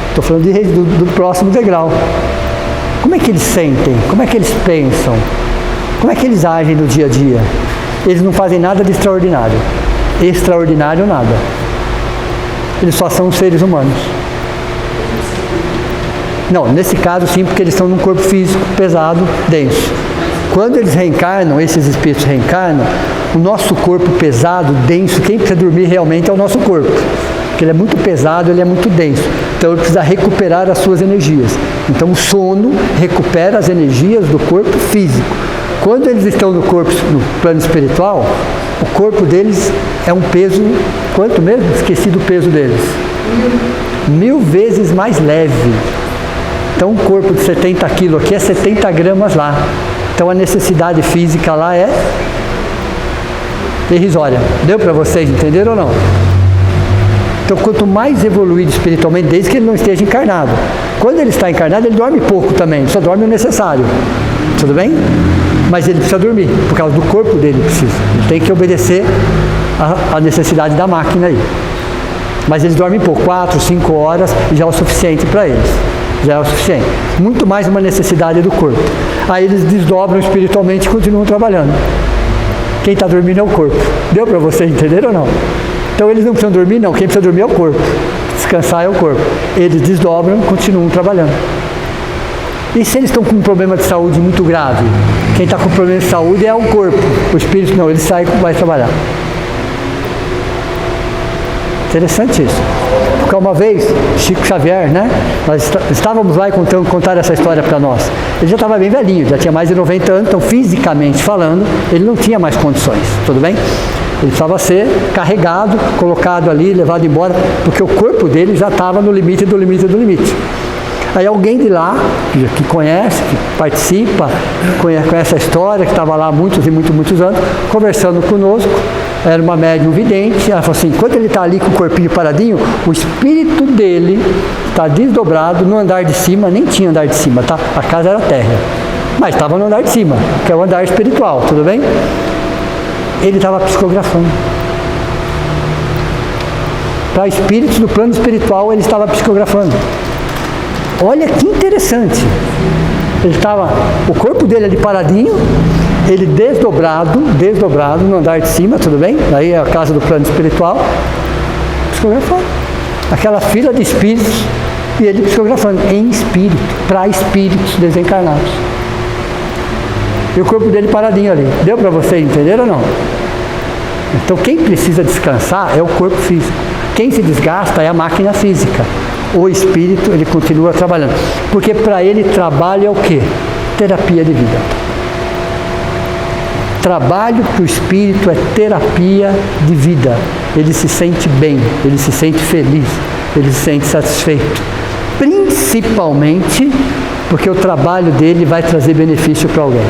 Estou falando do próximo degrau. Como é que eles sentem? Como é que eles pensam? Como é que eles agem no dia a dia? Eles não fazem nada de extraordinário. Extraordinário nada. Eles só são seres humanos. Não, nesse caso sim, porque eles estão num corpo físico pesado, denso. Quando eles reencarnam, esses espíritos reencarnam, o nosso corpo pesado, denso, quem precisa dormir realmente é o nosso corpo. Porque ele é muito pesado, ele é muito denso. Então ele precisa recuperar as suas energias. Então o sono recupera as energias do corpo físico. Quando eles estão no plano espiritual, o corpo deles é um peso, quanto mesmo? Esqueci do peso deles. 1000 vezes mais leve. Então um corpo de 70 quilos aqui é 70 gramas lá. Então a necessidade física lá é irrisória. Deu para vocês entenderam ou não? Então quanto mais evoluído espiritualmente, desde que ele não esteja encarnado. Quando ele está encarnado, ele dorme pouco também, só dorme o necessário. Tudo bem? Mas ele precisa dormir, por causa do corpo dele precisa. Ele tem que obedecer à necessidade da máquina aí. Mas eles dormem pouco, 4, 5 horas, e já é o suficiente para eles. Já é o suficiente. Muito mais uma necessidade do corpo. Aí eles desdobram espiritualmente e continuam trabalhando. Quem está dormindo é o corpo. Deu para vocês entenderem ou não? Então eles não precisam dormir, não. Quem precisa dormir é o corpo. Descansar é o corpo. Eles desdobram e continuam trabalhando. E se eles estão com um problema de saúde muito grave? Quem está com problema de saúde é o corpo. O espírito não, ele sai e vai trabalhar. Interessante isso. Porque uma vez, Chico Xavier, né? Nós estávamos lá e contaram essa história para nós. Ele já estava bem velhinho, já tinha mais de 90 anos, então fisicamente falando, ele não tinha mais condições, tudo bem? Ele precisava ser carregado, colocado ali, levado embora, porque o corpo dele já estava no limite do limite do limite. Aí alguém de lá, que conhece, que participa, conhece a história, que estava lá há muitos e muitos anos, conversando conosco, era uma médium vidente, ela falou assim, enquanto ele está ali com o corpinho paradinho, o espírito dele está desdobrado no andar de cima, nem tinha andar de cima, tá? A casa era terra, mas estava no andar de cima, que é o andar espiritual, tudo bem? Ele estava psicografando. Para espíritos do plano espiritual, ele estava psicografando. Olha que interessante. Ele estava, o corpo dele ali paradinho, ele desdobrado no andar de cima, tudo bem? Daí é a casa do plano espiritual, psicografando. Aquela fila de espíritos, e ele psicografando em espírito, para espíritos desencarnados. E o corpo dele paradinho ali. Deu para vocês entenderam ou não? Então quem precisa descansar é o corpo físico. Quem se desgasta é a máquina física. O espírito, ele continua trabalhando. Porque para ele trabalho é o quê? Terapia de vida. Trabalho para o espírito é terapia de vida. Ele se sente bem, ele se sente feliz, ele se sente satisfeito. Principalmente porque o trabalho dele vai trazer benefício para alguém.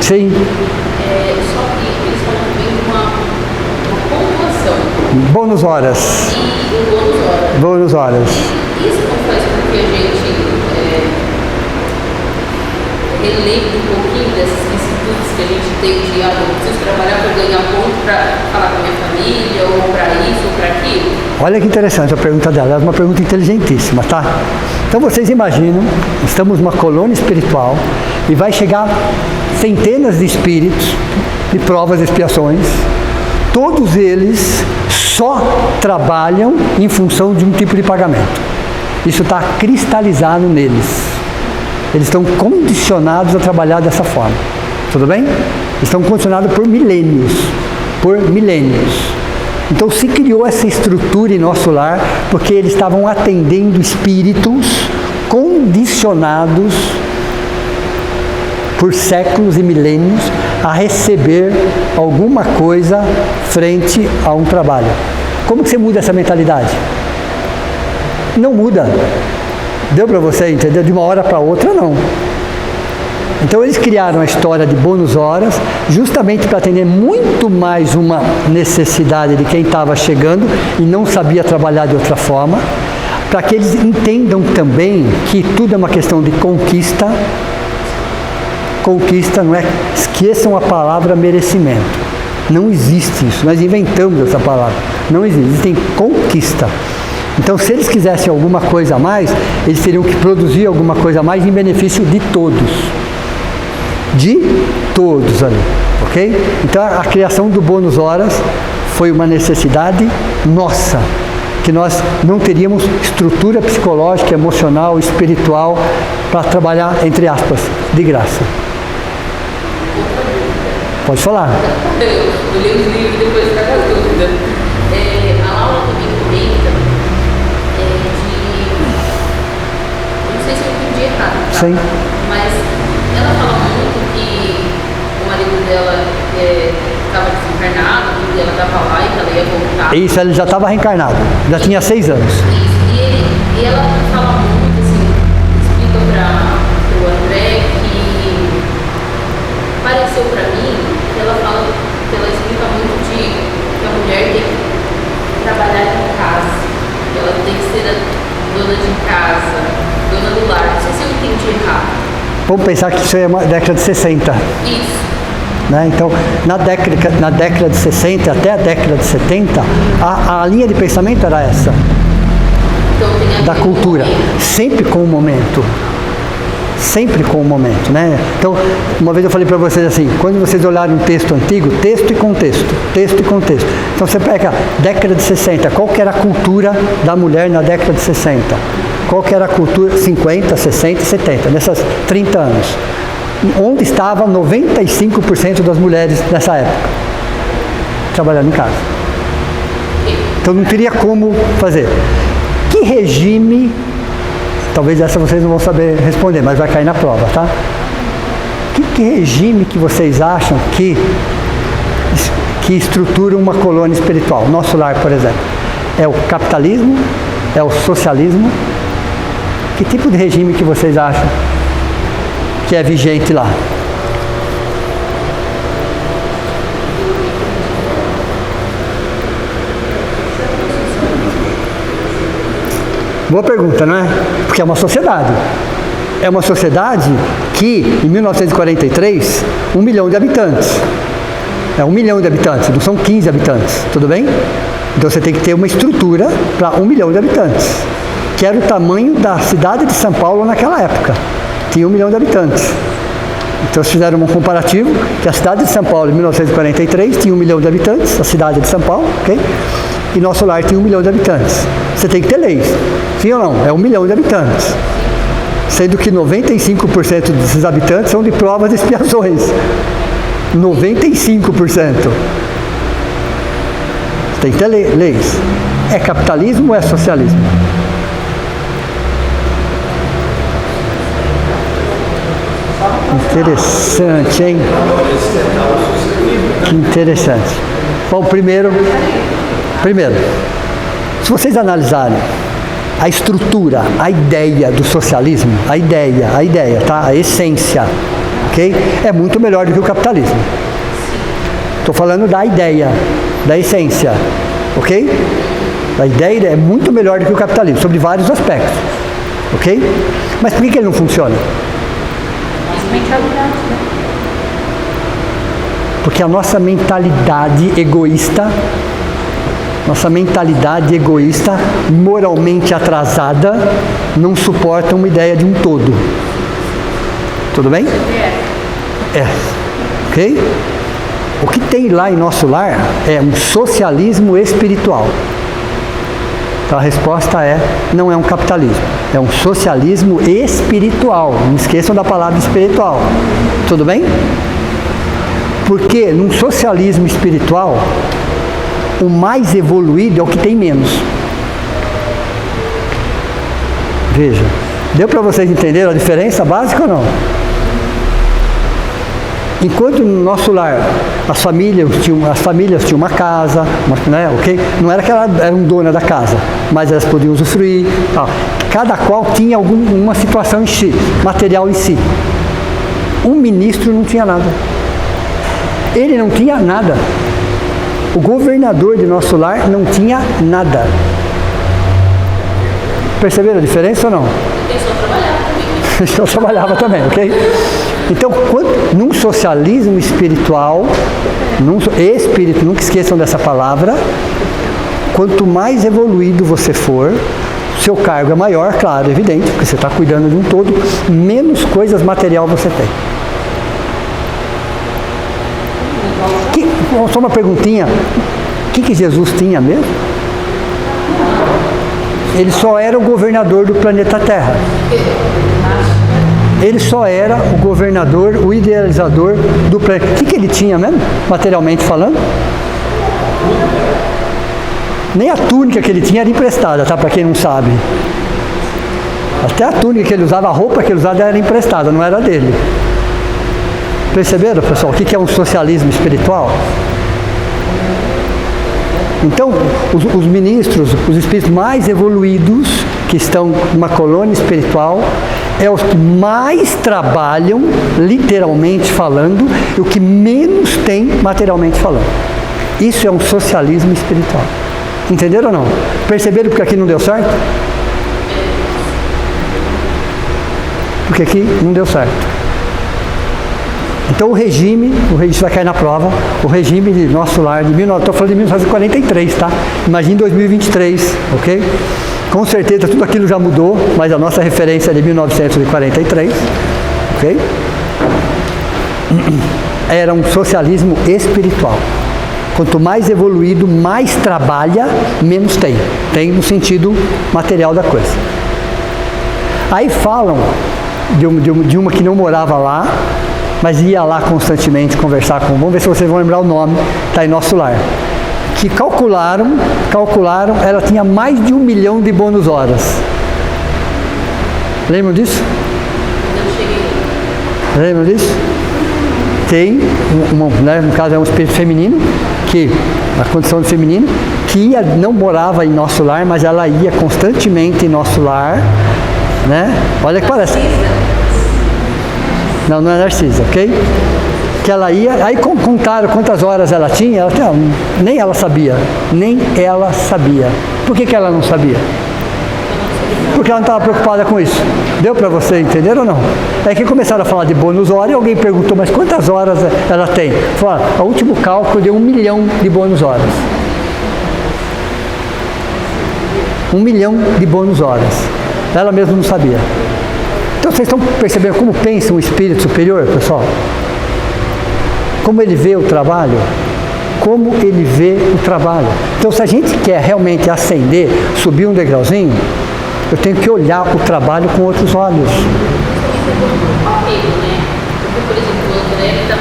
Sim. Só que eles falam também de uma pontuação. Bônus horas. E bônus horas. Isso não faz com que a gente relembre um pouquinho dessas institutos que a gente tem de eu preciso trabalhar para ganhar ponto para falar com a minha família, ou para isso, ou para aquilo? Olha que interessante a pergunta dela, é uma pergunta inteligentíssima, tá? Então vocês imaginam, estamos numa colônia espiritual e vai chegar centenas de espíritos de provas e expiações, todos eles só trabalham em função de um tipo de pagamento. Isso está cristalizado neles. Eles estão condicionados a trabalhar dessa forma. Tudo bem? Estão condicionados por milênios. Por milênios. Então se criou essa estrutura em nosso lar porque eles estavam atendendo espíritos condicionados por séculos e milênios a receber alguma coisa frente a um trabalho. Como que você muda essa mentalidade? Não muda. Deu para você entender? De uma hora para outra, não. Então eles criaram a história de bônus horas justamente para atender muito mais uma necessidade de quem estava chegando e não sabia trabalhar de outra forma, para que eles entendam também que tudo é uma questão de conquista conquista, não é, esqueçam a palavra merecimento. Não existe isso, nós inventamos essa palavra. Não existe, existem conquista. Então, se eles quisessem alguma coisa a mais, eles teriam que produzir alguma coisa a mais em benefício de todos. De todos ali, ok? Então, a criação do bônus horas foi uma necessidade nossa, que nós não teríamos estrutura psicológica, emocional, espiritual para trabalhar, entre aspas, de graça. Pode falar. Eu li os livros e depois trago as dúvidas. A Laura também comenta eu não sei se eu entendi errado, tá? Sim. Mas ela fala muito que o marido dela estava desencarnado, que ela estava lá e que ela ia voltar. Isso, ele já estava reencarnado, já tinha 6 anos. Isso. E ela fala muito, assim, explica para o André que pareceu para mim que ela fala, que ela explica muito que a mulher tem que trabalhar em casa, que ela tem que ser a dona de casa, dona do lar. Não sei se eu entendi errado. Vamos pensar que isso é uma década de 60. Isso. Né? Então, na década de 60 até a década de 70, a linha de pensamento era essa, Então, tem a da ver cultura, com sempre com o momento. Sempre com o momento, né? Então, uma vez eu falei para vocês assim, quando vocês olharem um texto antigo, texto e contexto. Então, você pega a década de 60, qual que era a cultura da mulher na década de 60? Qual que era a cultura 50, 60 e 70, nessas 30 anos? Onde estavam 95% das mulheres nessa época? Trabalhando em casa. Então, não teria como fazer. Que regime... Talvez essa vocês não vão saber responder, mas vai cair na prova, tá? Que regime que vocês acham que estrutura uma colônia espiritual? Nosso lar, por exemplo. É o capitalismo? É o socialismo? Que tipo de regime que vocês acham que é vigente lá? Boa pergunta, não é? Porque é uma sociedade. É uma sociedade que, em 1943, 1 milhão de habitantes. É 1 milhão de habitantes, não são 15 habitantes, tudo bem? Então você tem que ter uma estrutura para 1 milhão de habitantes, que era o tamanho da cidade de São Paulo naquela época. Tinha 1 milhão de habitantes. Então eles fizeram um comparativo, que a cidade de São Paulo, em 1943, tinha 1 milhão de habitantes, a cidade de São Paulo, ok? E nosso lar tinha 1 milhão de habitantes. Você tem que ter leis. Sim ou não? É 1 milhão de habitantes. Sendo que 95% desses habitantes são de provas e expiações. 95%. Tem que ter leis. É capitalismo ou é socialismo? Interessante, hein? Que interessante. Bom, primeiro, se vocês analisarem a estrutura, a ideia do socialismo, a ideia, tá? A essência, ok? É muito melhor do que o capitalismo. Estou falando da ideia, da essência, ok? A ideia é muito melhor do que o capitalismo, sobre vários aspectos, ok? Mas por que ele não funciona? Porque a nossa mentalidade egoísta, moralmente atrasada, não suporta uma ideia de um todo. Tudo bem? É. Ok? O que tem lá em nosso lar é um socialismo espiritual. Então a resposta é, não é um capitalismo, é um socialismo espiritual. Não esqueçam da palavra espiritual. Tudo bem? Porque num socialismo espiritual, o mais evoluído é o que tem menos. Veja, deu para vocês entenderem a diferença básica ou não? Enquanto no nosso lar as famílias tinham uma casa, né, okay? Não era que elas eram donas da casa, mas elas podiam usufruir. Cada qual tinha alguma situação em si, material em si. Um ministro não tinha nada. Ele não tinha nada. O governador de nosso lar não tinha nada. Perceberam a diferença ou não? Ele só trabalhava também. Ele só trabalhava também, ok? Então, num socialismo espiritual, nunca esqueçam dessa palavra, quanto mais evoluído você for, seu cargo é maior, claro, evidente, porque você está cuidando de um todo, menos coisas material você tem. Só uma perguntinha, o que Jesus tinha mesmo? Ele só era o governador do planeta Terra. Ele só era o governador, o idealizador do planeta. O que ele tinha mesmo, materialmente falando? Nem a túnica que ele tinha era emprestada, tá? Para quem não sabe. Até a túnica que ele usava, a roupa que ele usava era emprestada, não era dele. Perceberam, pessoal, o que é um socialismo espiritual? Então, os ministros, os espíritos mais evoluídos, que estão numa colônia espiritual, é os que mais trabalham, literalmente falando, e o que menos tem, materialmente falando. Isso é um socialismo espiritual. Entenderam ou não? Perceberam porque aqui não deu certo? Porque aqui não deu certo. Então o regime vai cair na prova, o regime de nosso lar, estou falando de 1943, tá? Imagina 2023, ok? Com certeza tudo aquilo já mudou, mas a nossa referência é de 1943, ok? Era um socialismo espiritual. Quanto mais evoluído, mais trabalha, menos tem. Tem no sentido material da coisa. Aí falam de uma que não morava lá, mas ia lá constantemente conversar com... Vamos ver se vocês vão lembrar o nome, está em nosso lar. Que calcularam, ela tinha mais de 1 milhão de bônus horas. Lembram disso? Lembram disso? Tem, no caso é um espírito feminino, que, na condição de feminino, que não morava em nosso lar, mas ela ia constantemente em nosso lar, né? Olha que parece. Não é Narcisa, ok? Que ela ia, aí contaram quantas horas ela tinha, nem ela sabia. Por que ela não sabia? Porque ela não estava preocupada com isso. Deu para você entender ou não? É que começaram a falar de bônus hora e alguém perguntou, mas quantas horas ela tem? Falaram, o último cálculo deu 1 milhão de bônus horas. 1 milhão de bônus horas. Ela mesma não sabia. Então vocês estão percebendo como pensa um espírito superior, pessoal? Como ele vê o trabalho? Como ele vê o trabalho? Então se a gente quer realmente ascender, subir um degrauzinho, eu tenho que olhar o trabalho com outros olhos. Por exemplo, o André está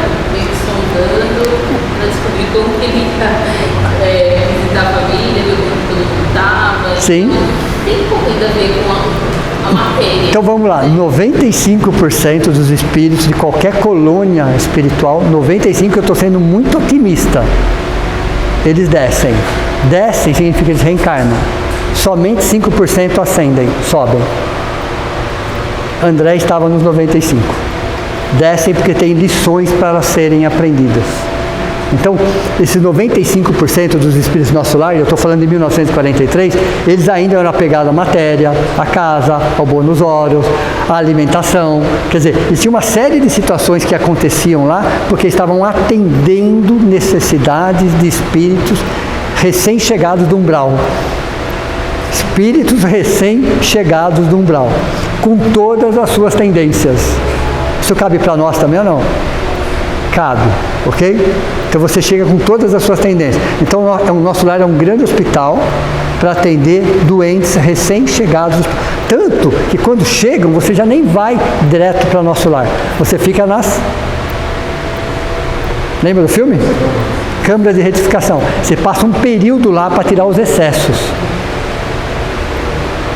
sondando para descobrir como que ele ia visitar a família, ver como todo mundo estava. Sim. Tem um pouco ainda a ver com a matéria. Então vamos lá, 95% dos espíritos de qualquer colônia espiritual, 95% eu estou sendo muito otimista, eles descem. Descem significa que eles reencarnam. Somente 5% ascendem, sobem. André estava nos 95%. Descem porque tem lições para serem aprendidas. Então, esses 95% dos espíritos do nosso lar, eu estou falando de 1943, eles ainda eram apegados à matéria, à casa, ao bônus horas, à alimentação. Quer dizer, existia uma série de situações que aconteciam lá porque estavam atendendo necessidades de espíritos recém-chegados do umbral. Espíritos recém-chegados do umbral, com todas as suas tendências. Isso cabe para nós também ou não? Cabe, ok? Então você chega com todas as suas tendências. Então o nosso lar é um grande hospital para atender doentes recém-chegados. Tanto que quando chegam, você já nem vai direto para o nosso lar. Você fica nas... Lembra do filme? Câmara de retificação. Você passa um período lá para tirar os excessos.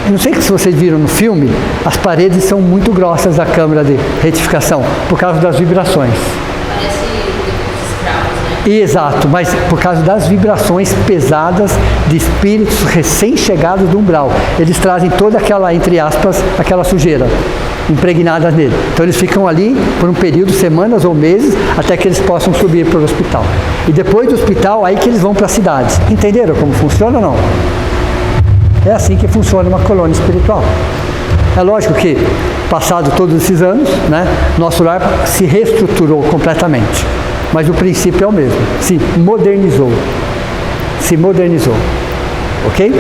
Não sei se vocês viram no filme, as paredes são muito grossas da câmara de retificação, por causa das vibrações. Parece escravos, né? Exato, mas por causa das vibrações pesadas de espíritos recém-chegados do umbral. Eles trazem toda aquela, entre aspas, aquela sujeira impregnada nele. Então eles ficam ali por um período, semanas ou meses, até que eles possam subir para o hospital. E depois do hospital, aí que eles vão para as cidades. Entenderam como funciona ou não? É assim que funciona uma colônia espiritual. É lógico que passado todos esses anos, né, nosso lar se reestruturou completamente. Mas o princípio é o mesmo, se modernizou. Se modernizou. Ok?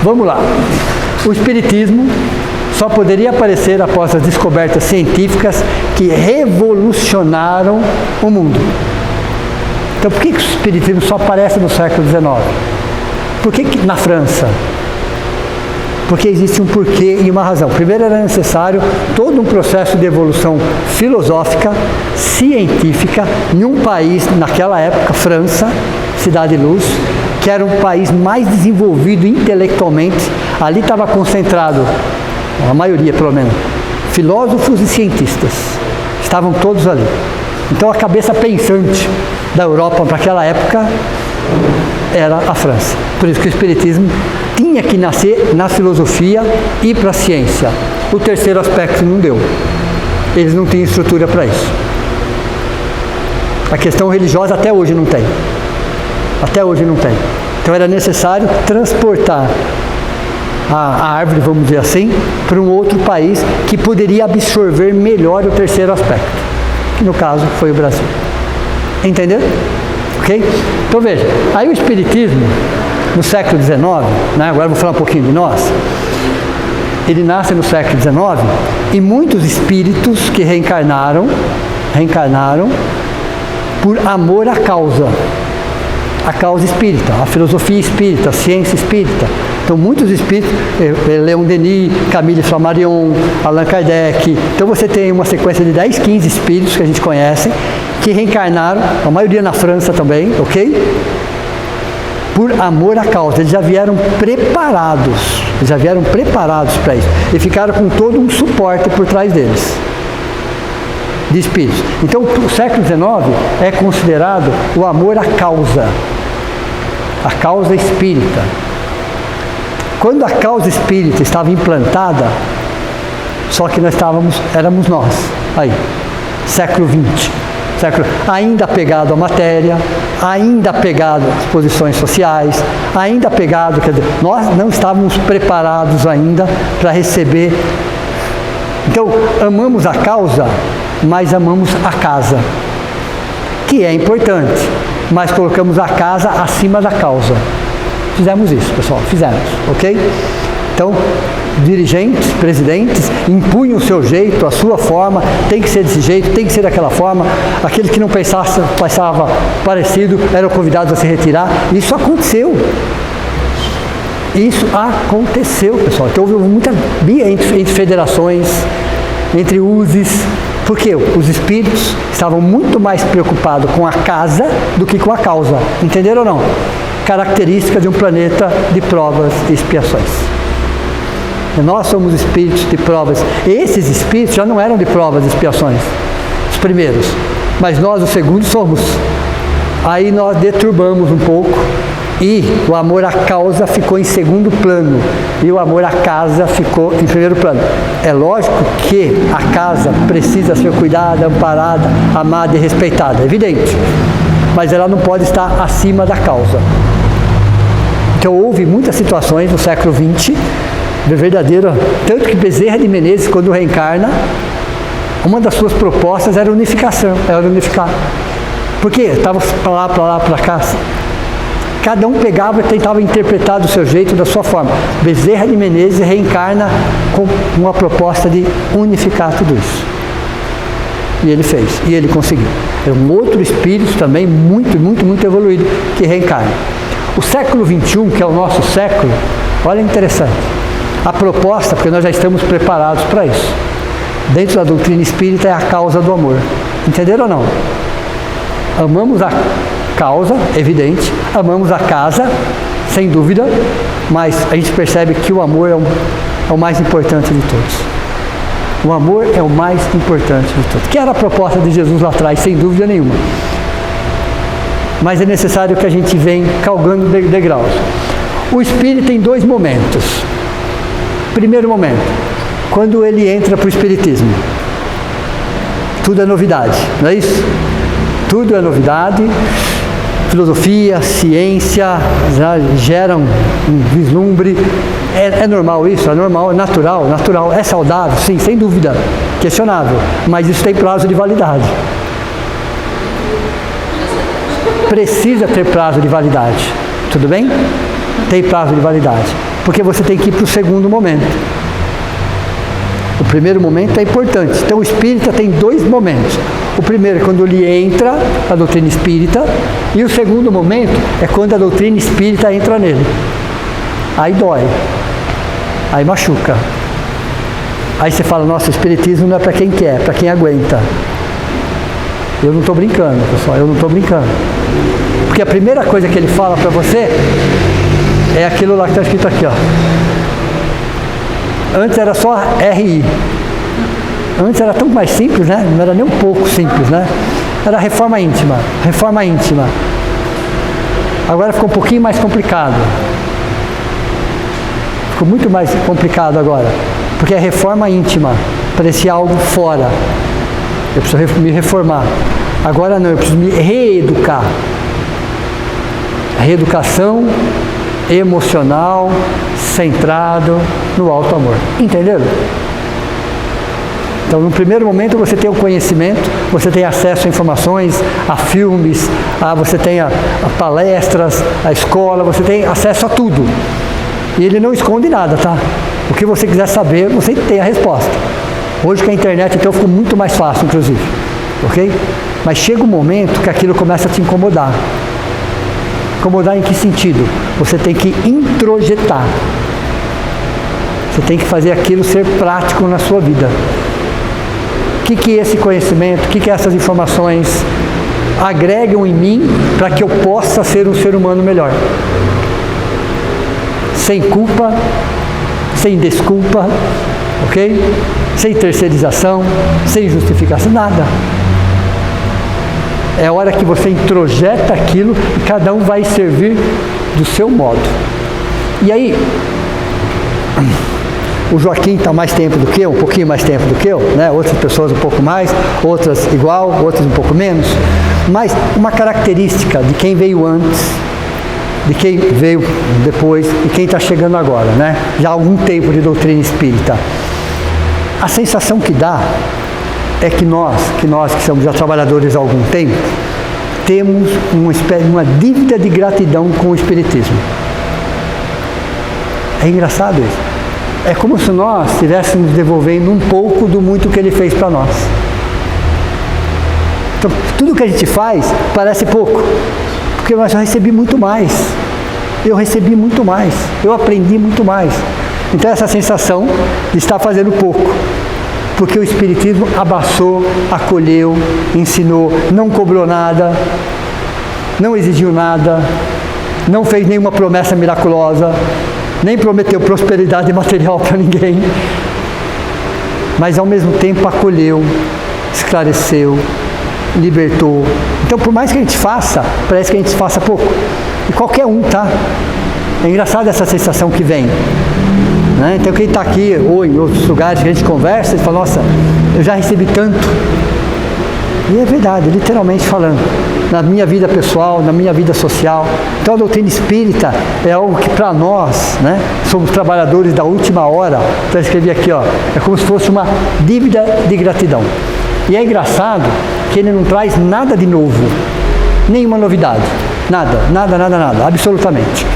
Vamos lá. O Espiritismo só poderia aparecer após as descobertas científicas que revolucionaram o mundo. Então, por que o Espiritismo só aparece no século XIX? Por que na França? Porque existe um porquê e uma razão. Primeiro, era necessário todo um processo de evolução filosófica, científica, em um país, naquela época, França, Cidade-Luz, que era um país mais desenvolvido intelectualmente. Ali estava concentrado, a maioria pelo menos, filósofos e cientistas. Estavam todos ali. Então, a cabeça pensante da Europa para aquela época era a França. Por isso que o Espiritismo tinha que nascer na filosofia e para a ciência. O terceiro aspecto não deu. Eles não tinham estrutura para isso. A questão religiosa até hoje não tem. Até hoje não tem. Então era necessário transportar a árvore, vamos dizer assim, para um outro país que poderia absorver melhor o terceiro aspecto, que no caso foi o Brasil. Entendeu? Ok? Então veja, aí o Espiritismo, no século XIX, né, agora eu vou falar um pouquinho de nós, ele nasce no século XIX e muitos espíritos que reencarnaram por amor à causa espírita, a filosofia espírita, a ciência espírita. Então muitos espíritos, Leon Denis, Camille Flammarion, Allan Kardec, então você tem uma sequência de 10, 15 espíritos que a gente conhece, que reencarnaram, a maioria na França também, ok? Por amor à causa, eles já vieram preparados para isso, e ficaram com todo um suporte por trás deles, de espíritos. Então o século XIX é considerado o amor à causa, a causa espírita. Quando a causa espírita estava implantada, só que éramos nós, aí, século XX, ainda apegado à matéria, ainda apegado às posições sociais, ainda apegado, quer dizer, nós não estávamos preparados ainda para receber. Então, amamos a causa, mas amamos a casa, que é importante, mas colocamos a casa acima da causa. Fizemos isso, pessoal, fizemos, ok? Então, dirigentes, presidentes, impunham o seu jeito, a sua forma, tem que ser desse jeito, tem que ser daquela forma. Aqueles que não pensava parecido eram convidados a se retirar. Isso aconteceu. Isso aconteceu, pessoal. Então, houve muita briga entre federações, entre uses, porque os espíritos estavam muito mais preocupados com a casa do que com a causa. Entenderam ou não? Característica de um planeta de provas e expiações. Nós somos espíritos de provas. Esses espíritos já não eram de provas e expiações, os primeiros, mas nós, os segundos, somos. Aí nós deturbamos um pouco e o amor à causa ficou em segundo plano e o amor à casa ficou em primeiro plano. É lógico que a casa precisa ser cuidada, amparada, amada e respeitada, é evidente, mas ela não pode estar acima da causa. Então houve muitas situações no século XX, verdadeiro, tanto que Bezerra de Menezes, quando reencarna, uma das suas propostas era unificação, era unificar. Porque estava para lá, para cá, cada um pegava e tentava interpretar do seu jeito, da sua forma. Bezerra de Menezes reencarna com uma proposta de unificar tudo isso. E ele fez, e ele conseguiu. É um outro espírito também muito evoluído que reencarna. O século XXI, que é o nosso século, olha, interessante. A proposta, porque nós já estamos preparados para isso. Dentro da doutrina espírita é a causa do amor. Entenderam ou não? Amamos a causa, evidente. Amamos a casa, sem dúvida. Mas a gente percebe que o amor é o mais importante de todos. O amor é o mais importante de todos. Que era a proposta de Jesus lá atrás, sem dúvida nenhuma. Mas é necessário que a gente venha calgando degraus. O espírito tem dois momentos. Primeiro momento, quando ele entra para o espiritismo. Tudo é novidade, não é isso? Tudo é novidade. filosofia, ciência, geram um vislumbre. É normal isso? É normal, é natural, é saudável, sim, sem dúvida, questionável, mas isso tem prazo de validade. Precisa ter prazo de validade, tudo bem? Tem prazo de validade, porque você tem que ir para o segundo momento. O primeiro momento é importante. Então o espírita tem 2 momentos. O primeiro é quando ele entra na doutrina espírita, e o segundo momento é quando a doutrina espírita entra nele. Aí dói, aí machuca. Aí você fala, nossa, o espiritismo não é para quem quer, é para quem aguenta. Eu não estou brincando, pessoal, eu não estou brincando. Porque a primeira coisa que ele fala para você é aquilo lá que está escrito aqui, ó. Antes era só RI. Antes era tão mais simples, né? Não era nem um pouco simples, né? Era reforma íntima. Reforma íntima. Agora ficou um pouquinho mais complicado. Ficou muito mais complicado agora. Porque é reforma íntima. Parecia algo fora. Eu preciso me reformar. Agora não, eu preciso me reeducar. Reeducação emocional, centrado no alto amor. Entenderam? Então, no primeiro momento, você tem o conhecimento, você tem acesso a informações, a filmes, você tem a palestras, a escola, você tem acesso a tudo. E ele não esconde nada, tá? O que você quiser saber, você tem a resposta. Hoje com a internet, então, ficou muito mais fácil, inclusive. Ok? Mas chega um momento que aquilo começa a te incomodar. Incomodar em que sentido? Você tem que introjetar. Você tem que fazer aquilo ser prático na sua vida. O que é esse conhecimento? O que essas informações agregam em mim para que eu possa ser um ser humano melhor? Sem culpa, sem desculpa, ok? Sem terceirização, sem justificação, nada. É a hora que você introjeta aquilo e cada um vai servir do seu modo. E aí, o Joaquim está mais tempo do que eu, um pouquinho mais tempo do que eu, né? Outras pessoas um pouco mais, outras igual, outras um pouco menos. Mas uma característica de quem veio antes, de quem veio depois e quem está chegando agora, né? Já há algum tempo de doutrina espírita. A sensação que dá é que nós que somos já trabalhadores há algum tempo, temos uma dívida de gratidão com o espiritismo. É engraçado isso. É como se nós estivéssemos devolvendo um pouco do muito que ele fez para nós. Então, tudo que a gente faz parece pouco, porque eu já recebi muito mais. Eu recebi muito mais. Eu aprendi muito mais. Então, essa sensação de estar fazendo pouco. Porque o espiritismo abraçou, acolheu, ensinou, não cobrou nada, não exigiu nada, não fez nenhuma promessa miraculosa, nem prometeu prosperidade material para ninguém, mas ao mesmo tempo acolheu, esclareceu, libertou. Então, por mais que a gente faça, parece que a gente faça pouco. E qualquer um, tá? É engraçado essa sensação que vem. Né? Então quem está aqui ou em outros lugares que a gente conversa e fala, nossa, eu já recebi tanto. E é verdade, literalmente falando, na minha vida pessoal, na minha vida social. Então a doutrina espírita é algo que para nós, né, somos trabalhadores da última hora. Então eu escrevi aqui, ó, é como se fosse uma dívida de gratidão. E é engraçado que ele não traz nada de novo, nenhuma novidade, nada, absolutamente.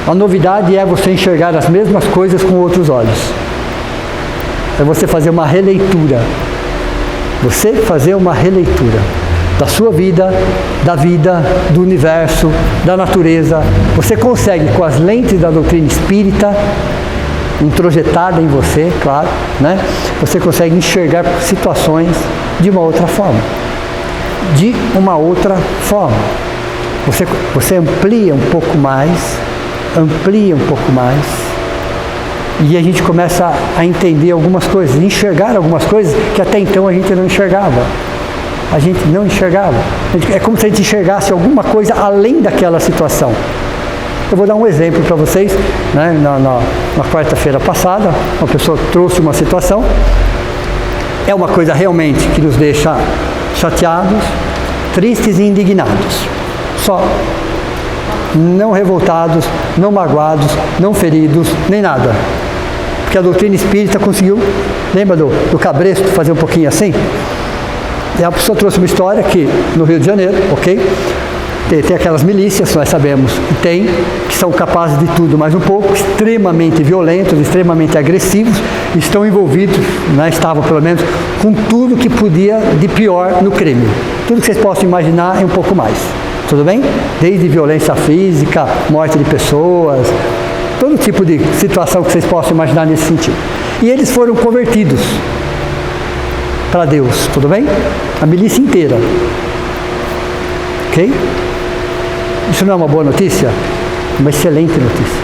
A novidade é você enxergar as mesmas coisas com outros olhos. É você fazer uma releitura. Você fazer uma releitura da sua vida, da vida, do universo, da natureza. Você consegue, com as lentes da doutrina espírita, introjetada em você, claro, né? Você consegue enxergar situações de uma outra forma. De uma outra forma. Você amplia um pouco mais, e a gente começa a entender algumas coisas, enxergar algumas coisas que até então a gente não enxergava. É como se a gente enxergasse alguma coisa além daquela situação. Eu vou dar um exemplo para vocês, né? Na quarta-feira passada, uma pessoa trouxe uma situação, é uma coisa realmente que nos deixa chateados, tristes e indignados. Só. Não revoltados, não magoados, não feridos, nem nada. Porque a doutrina espírita conseguiu, lembra do cabresto, fazer um pouquinho assim? E a pessoa trouxe uma história que no Rio de Janeiro, ok? Tem aquelas milícias, nós sabemos que são capazes de tudo mais um pouco, extremamente violentos, extremamente agressivos, estão envolvidos, estavam pelo menos, com tudo que podia de pior no crime. Tudo que vocês possam imaginar e um pouco mais. Tudo bem? Desde violência física, morte de pessoas, todo tipo de situação que vocês possam imaginar nesse sentido. E eles foram convertidos para Deus, tudo bem? A milícia inteira. Ok? Isso não é uma boa notícia? Uma excelente notícia.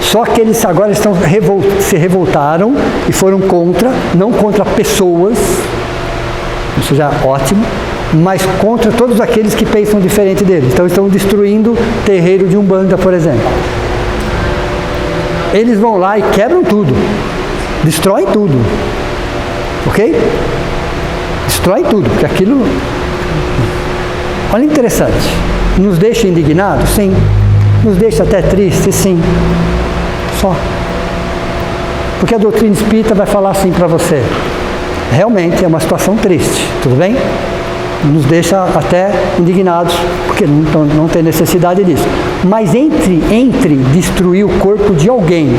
Só que eles agora se revoltaram e foram não contra pessoas, isso já é ótimo, mas contra todos aqueles que pensam diferente deles. Então estão destruindo o terreiro de Umbanda, por exemplo. Eles vão lá e quebram tudo, destroem tudo, ok? Destroem tudo, porque aquilo... Olha, interessante, nos deixa indignados? Sim. Nos deixa até tristes? Sim. Só. Porque a doutrina espírita vai falar assim para você. Realmente é uma situação triste, tudo bem? Nos deixa até indignados, porque não tem necessidade disso. Mas entre destruir o corpo de alguém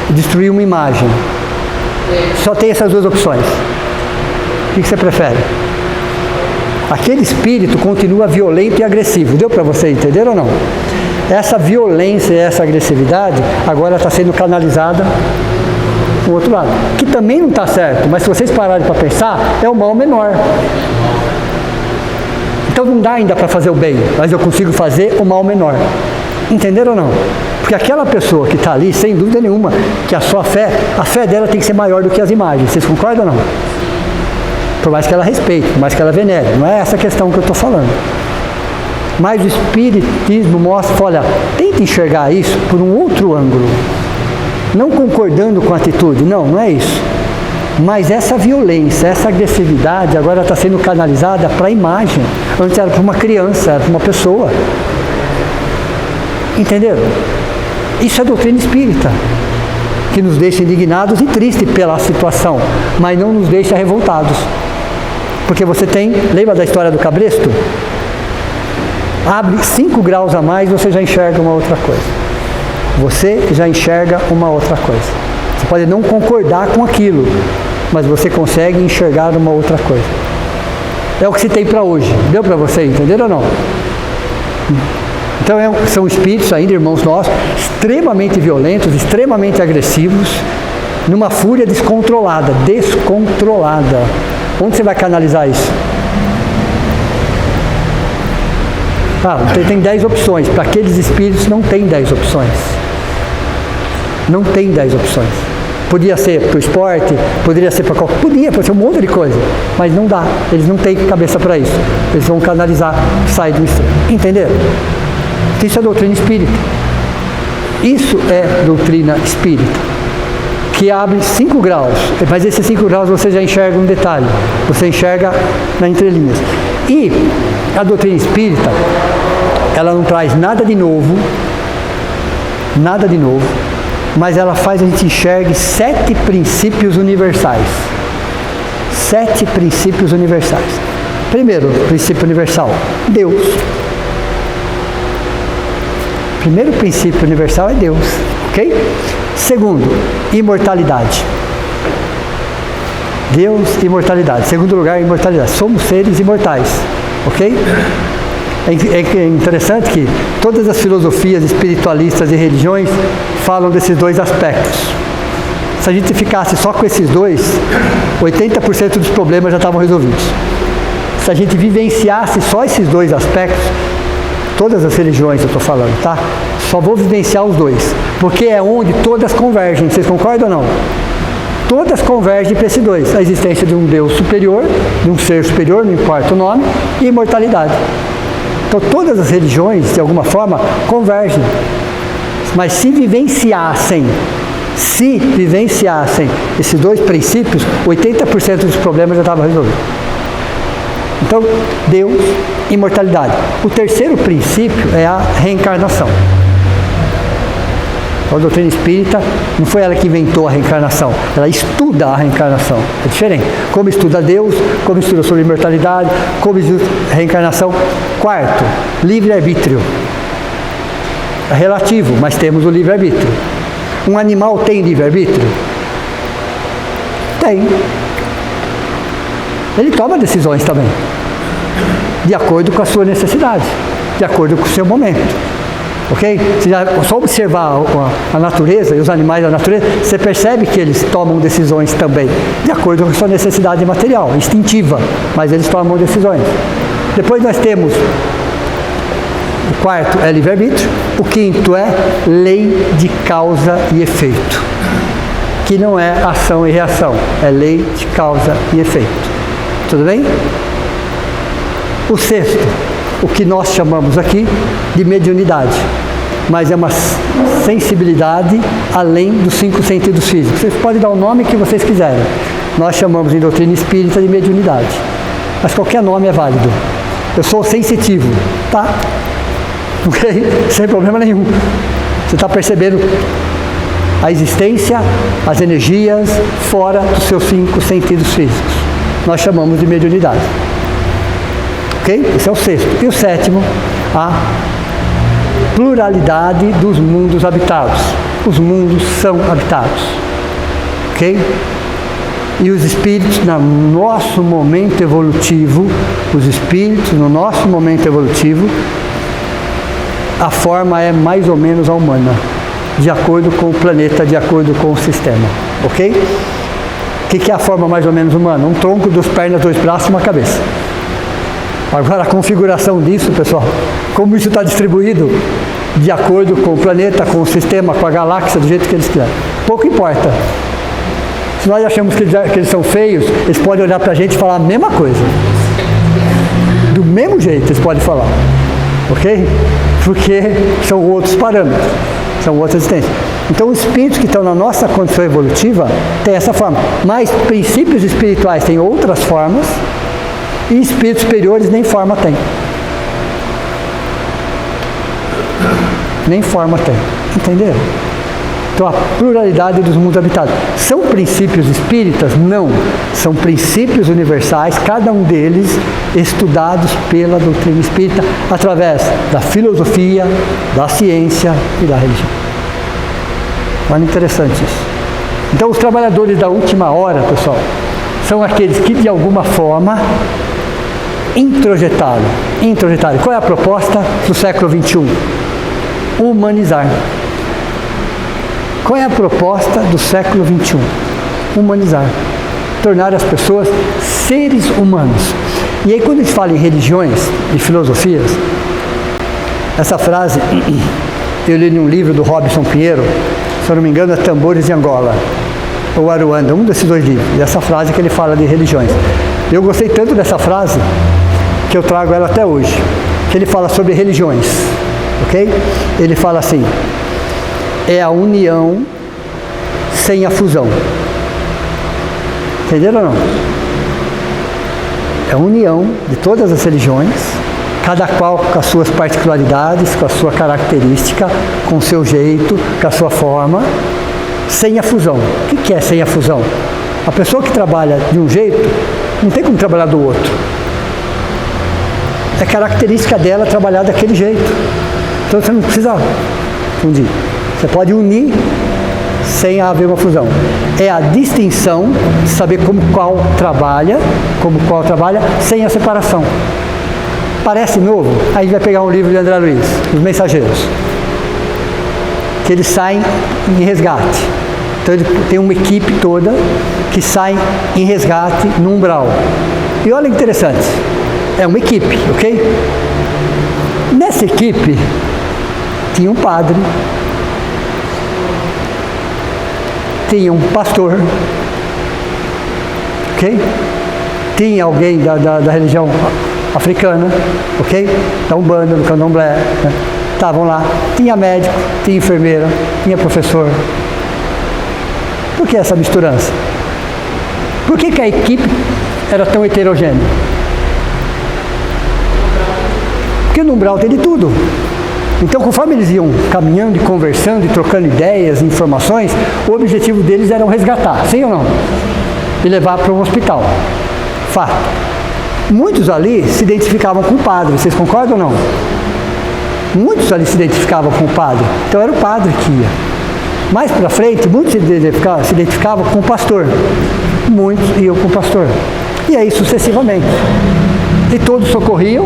e destruir uma imagem, só tem essas duas opções. O que você prefere? Aquele espírito continua violento e agressivo. Deu para você entender ou não? Essa violência e essa agressividade agora está sendo canalizada para o outro lado. Que também não está certo, mas se vocês pararem para pensar, é o mal menor. Então não dá ainda para fazer o bem, mas eu consigo fazer o mal menor. Entenderam ou não? Porque aquela pessoa que está ali, sem dúvida nenhuma, que a fé dela tem que ser maior do que as imagens. Vocês concordam ou não? Por mais que ela respeite, por mais que ela venere. Não é essa questão que eu estou falando. Mas o Espiritismo mostra, olha, tenta enxergar isso por um outro ângulo. Não concordando com a atitude, não é isso. Mas essa violência, essa agressividade agora está sendo canalizada para a imagem. Antes era para uma criança, era para uma pessoa. Entenderam? Isso é doutrina espírita, que nos deixa indignados e tristes pela situação, mas não nos deixa revoltados. Porque você lembra da história do cabresto? Abre 5 graus a mais, você já enxerga uma outra coisa. Você já enxerga uma outra coisa. Você pode não concordar com aquilo, mas você consegue enxergar uma outra coisa. É o que se tem para hoje. Deu para você entender ou não? Então são espíritos ainda, irmãos nossos, extremamente violentos, extremamente agressivos, numa fúria descontrolada. Onde você vai canalizar isso? Tem 10 opções. Para aqueles espíritos não tem 10 opções. Não tem 10 opções. Podia ser para o esporte, poderia ser para qualquer... Pode ser um monte de coisa, mas não dá. Eles não têm cabeça para isso. Eles vão canalizar, sair do extremo. Entenderam? Isso é doutrina espírita. Isso é doutrina espírita, que abre 5 graus, mas esses 5 graus você já enxerga um detalhe, você enxerga na entrelinhas. E a doutrina espírita, ela não traz nada de novo, mas ela faz a gente enxergue 7 princípios universais. 7 princípios universais. Primeiro princípio universal, Deus. Primeiro princípio universal é Deus, ok? Segundo, imortalidade. Deus, imortalidade. Segundo lugar, imortalidade. Somos seres imortais, ok? É interessante que todas as filosofias espiritualistas e religiões falam desses 2 aspectos. Se a gente ficasse só com esses 2, 80% dos problemas já estavam resolvidos. Se a gente vivenciasse só esses 2 aspectos, todas as religiões eu estou falando, tá? Só vou vivenciar os 2, porque é onde todas convergem. Vocês concordam ou não? Todas convergem para esses 2. A existência de um Deus superior, de um ser superior, não importa o nome, e imortalidade. Então todas as religiões, de alguma forma, convergem. Mas se vivenciassem esses 2 princípios, 80% dos problemas já estavam resolvidos. Então, Deus, imortalidade. O terceiro princípio é a reencarnação. A doutrina espírita não foi ela que inventou a reencarnação, ela estuda a reencarnação, é diferente. Como estuda Deus, como estuda sobre imortalidade, como estuda a reencarnação. Quarto, livre-arbítrio. É relativo, mas temos o livre-arbítrio. Um animal tem livre-arbítrio? Tem. Ele toma decisões também, de acordo com a sua necessidade, de acordo com o seu momento. Ok? Se só observar a natureza e os animais da natureza, você percebe que eles tomam decisões também, de acordo com a sua necessidade material, instintiva, mas eles tomam decisões. Depois nós temos, o quarto é livre-arbítrio, o quinto é lei de causa e efeito, que não é ação e reação, é lei de causa e efeito. Tudo bem? O sexto, o que nós chamamos aqui de mediunidade, mas é uma sensibilidade além dos 5 sentidos físicos. Vocês podem dar o nome que vocês quiserem. Nós chamamos em doutrina espírita de mediunidade, mas qualquer nome é válido. Eu sou sensitivo, tá? Ok? Sem problema nenhum. Você está percebendo a existência, as energias fora dos seus 5 sentidos físicos. Nós chamamos de mediunidade. Ok? Esse é o sexto. E o sétimo, a pluralidade dos mundos habitados. Os mundos são habitados. Ok? E os espíritos, no nosso momento evolutivo, a forma é mais ou menos a humana, de acordo com o planeta, de acordo com o sistema. Ok? O que é a forma mais ou menos humana? Um tronco, 2 pernas, 2 braços e uma cabeça. Agora a configuração disso, pessoal, como isso está distribuído, de acordo com o planeta, com o sistema, com a galáxia, do jeito que eles quiserem. Pouco importa. Se nós achamos que eles são feios, eles podem olhar para a gente e falar a mesma coisa. Do mesmo jeito eles podem falar. Ok? Porque são outros parâmetros, são outras existências. Então os espíritos que estão na nossa condição evolutiva têm essa forma. Mas princípios espirituais têm outras formas, e espíritos superiores nem forma tem. Nem forma tem. Entenderam? Então a pluralidade dos mundos habitados. São princípios espíritas? Não. São princípios universais, cada um deles estudados pela doutrina espírita através da filosofia, da ciência e da religião. Olha, interessante isso. Então os trabalhadores da última hora, pessoal, são aqueles que de alguma forma introjetaram. Qual é a proposta do século XXI? Humanizar. Qual é a proposta do século XXI? Humanizar. Tornar as pessoas seres humanos. E aí quando a gente fala em religiões e filosofias, essa frase eu li num livro do Robson Pinheiro, se eu não me engano é Tambores de Angola, ou Aruanda, um desses 2 livros, e essa frase que ele fala de religiões. Eu gostei tanto dessa frase que eu trago ela até hoje, que ele fala sobre religiões, ok? Ele fala assim: é a união sem a fusão. Entenderam ou não? É a união de todas as religiões, cada qual com as suas particularidades, com a sua característica, com o seu jeito, com a sua forma, sem a fusão. O que é sem a fusão? A pessoa que trabalha de um jeito, não tem como trabalhar do outro. É característica dela trabalhar daquele jeito. Então você não precisa fundir. Você pode unir sem haver uma fusão. É a distinção de saber como qual trabalha, sem a separação. Parece novo? Aí a gente vai pegar um livro de André Luiz, Os Mensageiros, que eles saem em resgate. Então ele tem uma equipe toda que sai em resgate no umbral. E olha que interessante, é uma equipe, ok? Nessa equipe tinha um padre, tinha um pastor, ok? Tinha alguém da religião africana, ok? Da Umbanda, do Candomblé, né? Estavam lá, tinha médico, tinha enfermeira, tinha professor. Por que essa misturança? Por que a equipe era tão heterogênea? Porque no umbral tem de tudo. Então, conforme eles iam caminhando e conversando e trocando ideias e informações, o objetivo deles era resgatar, sim ou não? E levar para um hospital. Fato. Muitos ali se identificavam com o padre, vocês concordam ou não? Muitos ali se identificavam com o padre, então era o padre que ia. Mais para frente, muitos se identificavam com o pastor, muitos iam com o pastor. E aí sucessivamente. E todos socorriam.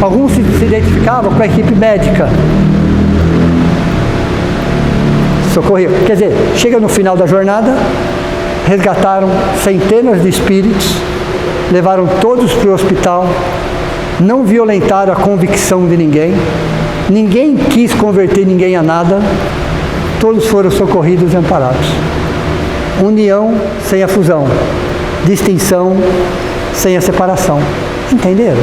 Alguns se identificavam com a equipe médica. Socorriam. Quer dizer, chega no final da jornada, resgataram centenas de espíritos, levaram todos para o hospital, não violentaram a convicção de ninguém, ninguém quis converter ninguém a nada, todos foram socorridos e amparados. União sem a fusão, distinção sem a separação. Entenderam?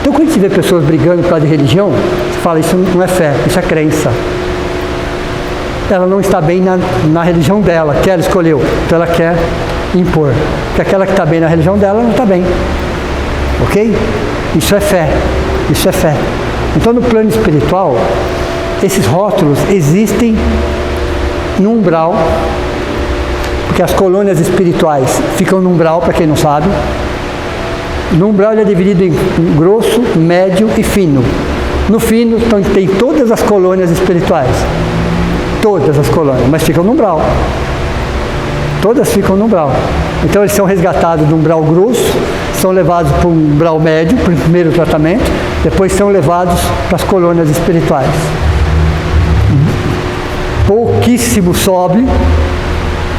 Então, quando a gente vê pessoas brigando por causa de religião, você fala, isso não é fé, isso é crença. Ela não está bem na religião dela, que ela escolheu, então ela quer impor. Porque aquela que está bem na religião dela não está bem. Ok? Isso é fé. Isso é fé. Então, no plano espiritual, esses rótulos existem no umbral, porque as colônias espirituais ficam no umbral, para quem não sabe. No umbral ele é dividido em grosso, médio e fino. No fino tem todas as colônias espirituais. Todas as colônias, mas ficam no umbral. Todas ficam no umbral. Então eles são resgatados do umbral grosso, são levados para o umbral médio, para o primeiro tratamento, depois são levados para as colônias espirituais. Pouquíssimo sobe,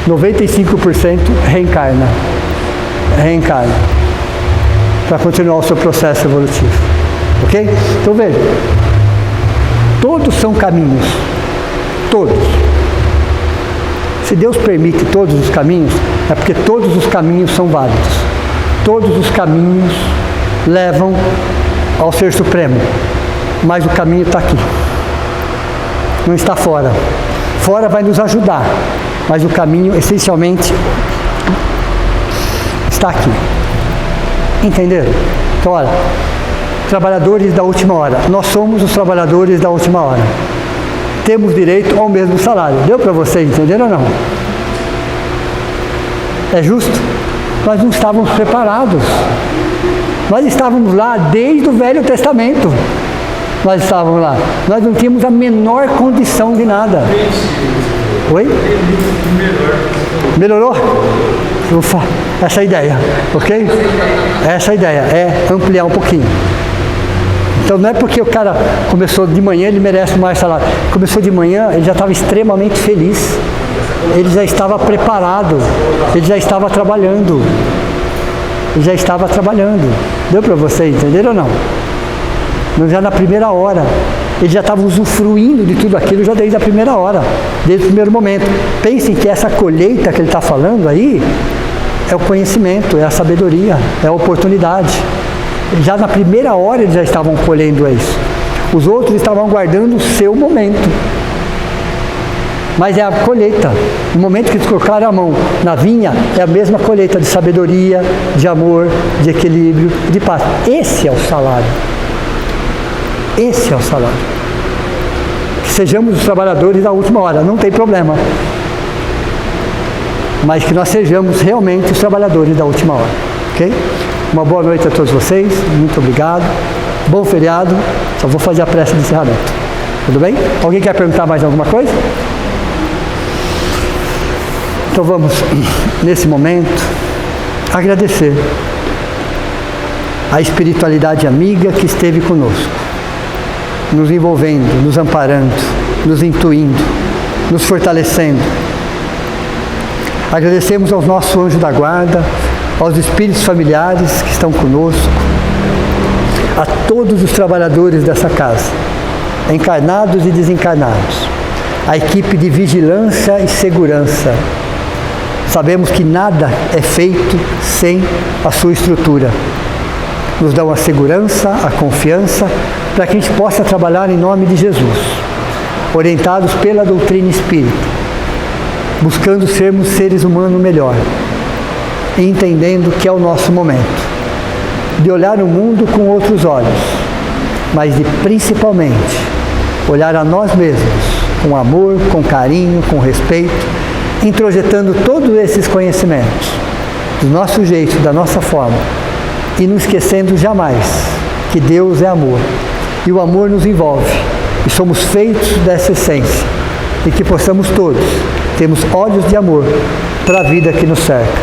95% reencarna. Reencarna. Para continuar o seu processo evolutivo. Ok? Então veja, todos são caminhos. Todos. Se Deus permite todos os caminhos, é porque todos os caminhos são válidos. Todos os caminhos levam ao Ser Supremo. Mas o caminho está aqui. Não está fora. Fora vai nos ajudar. Mas o caminho, essencialmente, está aqui. Entenderam? Então, olha, trabalhadores da última hora. Nós somos os trabalhadores da última hora. Temos direito ao mesmo salário. Deu para vocês entenderam ou não? É justo? Nós não estávamos preparados. Nós estávamos lá desde o Velho Testamento. Nós estávamos lá. Nós não tínhamos a menor condição de nada. Oi? Melhorou? Essa é a ideia, ok? Essa é a ideia, é ampliar um pouquinho. Então não é porque o cara começou de manhã, ele merece mais salário. Começou de manhã, ele já estava extremamente feliz. Ele já estava preparado. Ele já estava trabalhando. Ele já estava trabalhando. Deu para vocês entenderam ou não? Já na primeira hora. Ele já estava usufruindo de tudo aquilo já desde a primeira hora. Desde o primeiro momento. Pensem que essa colheita que ele está falando aí é o conhecimento, é a sabedoria, é a oportunidade. Já na primeira hora eles já estavam colhendo isso. Os outros estavam guardando o seu momento. Mas é a colheita. No momento que eles colocaram a mão na vinha, é a mesma colheita de sabedoria, de amor, de equilíbrio, de paz. Esse é o salário. Esse é o salário. Que sejamos os trabalhadores da última hora, não tem problema. Mas que nós sejamos realmente os trabalhadores da última hora. Ok? Uma boa noite a todos vocês, muito obrigado. Bom feriado, só vou fazer a prece de encerramento. Tudo bem? Alguém quer perguntar mais alguma coisa? Então vamos, nesse momento, agradecer a espiritualidade amiga que esteve conosco, nos envolvendo, nos amparando, nos intuindo, nos fortalecendo. Agradecemos ao nosso anjo da guarda, aos espíritos familiares que estão conosco, a todos os trabalhadores dessa casa, encarnados e desencarnados, a equipe de vigilância e segurança. Sabemos que nada é feito sem a sua estrutura. Nos dão a segurança, a confiança, para que a gente possa trabalhar em nome de Jesus, orientados pela doutrina espírita, buscando sermos seres humanos melhor, e entendendo que é o nosso momento de olhar o mundo com outros olhos, mas de principalmente olhar a nós mesmos com amor, com carinho, com respeito, introjetando todos esses conhecimentos do nosso jeito, da nossa forma, e não esquecendo jamais que Deus é amor e o amor nos envolve e somos feitos dessa essência, e que possamos todos termos olhos de amor para a vida que nos cerca.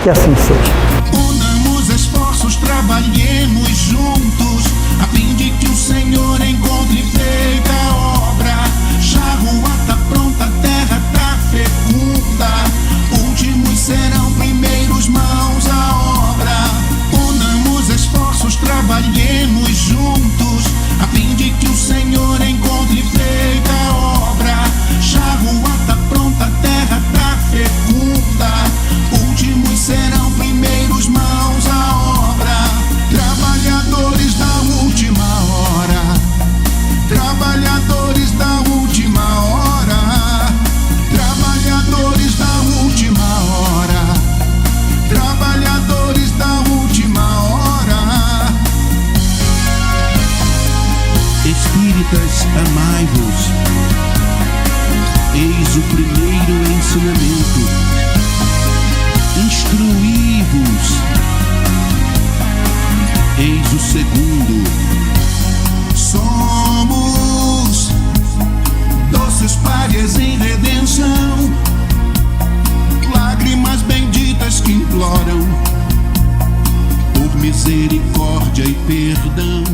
Que assim seja. Unamos esforços, trabalhemos juntos, a fim de que o Senhor encontre feita a obra. Já a rua tá pronta, a terra tá fecunda, últimos serão primeiros, mãos à obra. Unamos esforços, trabalhemos juntos, a fim de que o Senhor encontre feita a obra. Já a rua tá pronta, a terra tá fecunda, últimos serão primeiros, mãos à obra. Trabalhadores da última hora, trabalhadores da última hora, trabalhadores da última hora, trabalhadores da última hora. Espíritas, amai-vos, eis o primeiro ensinamento. Instruí-vos, eis o segundo. Somos doces párias em redenção, lágrimas benditas que imploram por misericórdia e perdão.